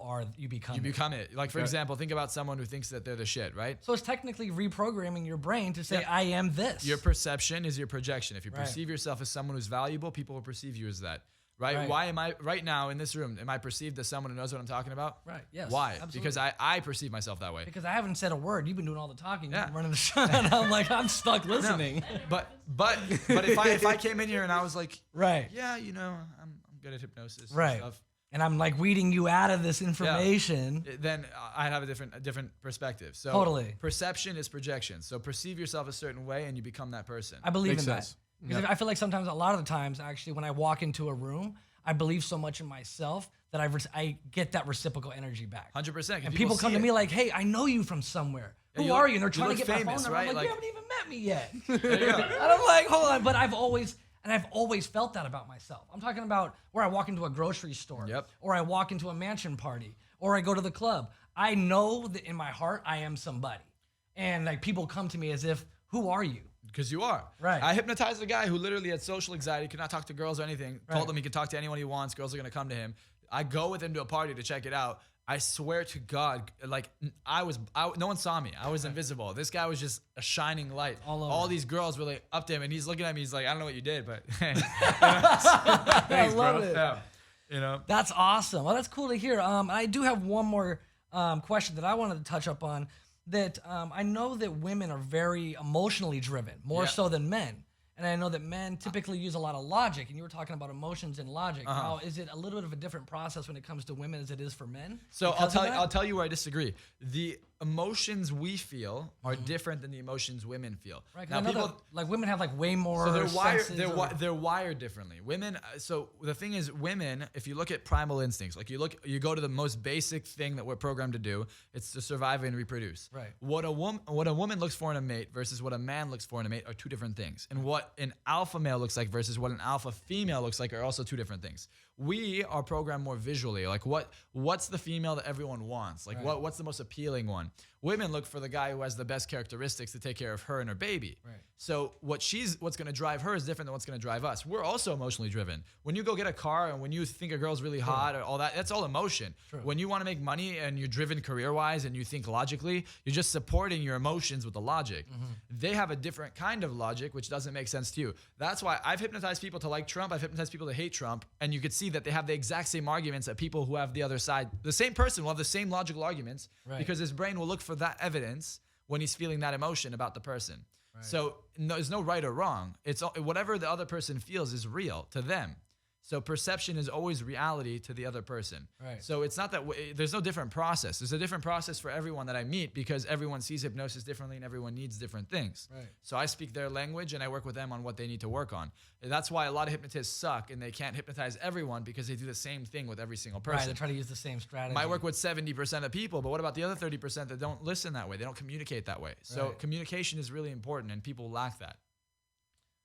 become. You it. become it. Like for example, think about someone who thinks that they're the shit, right? So it's technically reprogramming your brain to say, I am this. Your perception is your projection. If you Right. perceive yourself as someone who's valuable, people will perceive you as that. Right? Right. Why am I right now in this room? Am I perceived as someone who knows what I'm talking about? Right, yes, Why? absolutely. Because I perceive myself that way. Because I haven't said a word. You've been doing all the talking. You've Yeah. been running the show. And I'm like, I'm stuck listening. But if I came in here and I was like, Right. yeah, you know, I'm good at hypnosis and Right. stuff, And I'm like weeding you out of this information. then I have a different perspective. So Totally. perception is projection. So perceive yourself a certain way and you become that person. I believe Makes in sense. that. Because I feel like sometimes, a lot of the times, actually, when I walk into a room, I believe so much in myself that I get that reciprocal energy back. 100%. And people come see to me it. like, hey, I know you from somewhere. Yeah, Who you are look- you? And they're you trying to look get my phone famous, number. right? I'm like, Like- you haven't even met me yet. And I'm like, hold on. But And I've always felt that about myself. I'm talking about where I walk into a grocery store, Yep. or I walk into a mansion party, or I go to the club. I know that in my heart I am somebody. And like people come to me as if, who are you? Because you are. Right. I hypnotized a guy who literally had social anxiety, could not talk to girls or anything. Right. Told him he could talk to anyone he wants. Girls are going to come to him. I go with him to a party to check it out. I swear to God, like no one saw me. I was invisible. This guy was just a shining light. All over. these girls were like up to him, and he's looking at me. He's like, I don't know what you did, but I love it. yeah, you know. That's awesome. Well, that's cool to hear. I do have one more question that I wanted to touch up on. That I know that women are very emotionally driven, more so than men. And I know that men typically use a lot of logic, and you were talking about emotions and logic. Now, is it a little bit of a different process when it comes to women as it is for men? So because of that? I'll tell you where I disagree. The emotions we feel are different than the emotions women feel. Right, 'cause Now I know people, that, like women have like way more. so they're wired. senses They're wired differently. Women. So the thing is, women. If you look at primal instincts, like you go to the most basic thing that we're programmed to do. It's to survive and reproduce. Right. What a woman looks for in a mate versus what a man looks for in a mate are two different things. And what an alpha male looks like versus what an alpha female looks like are also two different things. We are programmed more visually. Like what's the female that everyone wants? Like what's the most appealing one? Women look for the guy who has the best characteristics to take care of her and her baby. Right. So what's going to drive her is different than what's going to drive us. We're also emotionally driven. When you go get a car and when you think a girl's really hot or all that, that's all emotion. True. When you want to make money and you're driven career-wise and you think logically, you're just supporting your emotions with the logic. They have a different kind of logic, which doesn't make sense to you. That's why I've hypnotized people to like Trump. I've hypnotized people to hate Trump. And you could see that they have the exact same arguments that people who have the other side, the same person will have the same logical arguments because his brain will look for that evidence when he's feeling that emotion about the person. So there's no right or wrong. It's whatever the other person feels is real to them. So perception is always reality to the other person. Right. So it's not that there's no different process. There's a different process for everyone that I meet because everyone sees hypnosis differently and everyone needs different things. Right. So I speak their language and I work with them on what they need to work on. And that's why a lot of hypnotists suck and they can't hypnotize everyone because they do the same thing with every single person. Right, they try to use the same strategy. Might work with 70% of people, but what about the other 30% that don't listen that way? They don't communicate that way. So communication is really important and people lack that.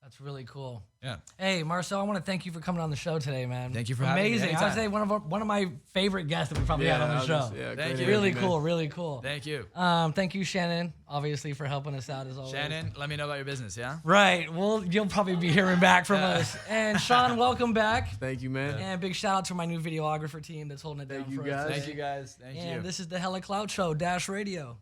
That's really cool. Yeah. Hey, Marcel, I want to thank you for coming on the show today, man. Thank you for having me. Amazing. I would say Anytime. one of my favorite guests that we probably had on the show. Thank Thank you. Really cool, really cool. Thank you. Thank you, Shannon, obviously, for helping us out as always. Shannon, let me know about your business, yeah? Right. Well, you'll probably be hearing back from us. And Sean, welcome back. Thank you, man. And big shout out to my new videographer team that's holding it down Thank you, for us guys. today. Thank you guys. Thank you. And this is the Hella Clout Show, Dash Radio.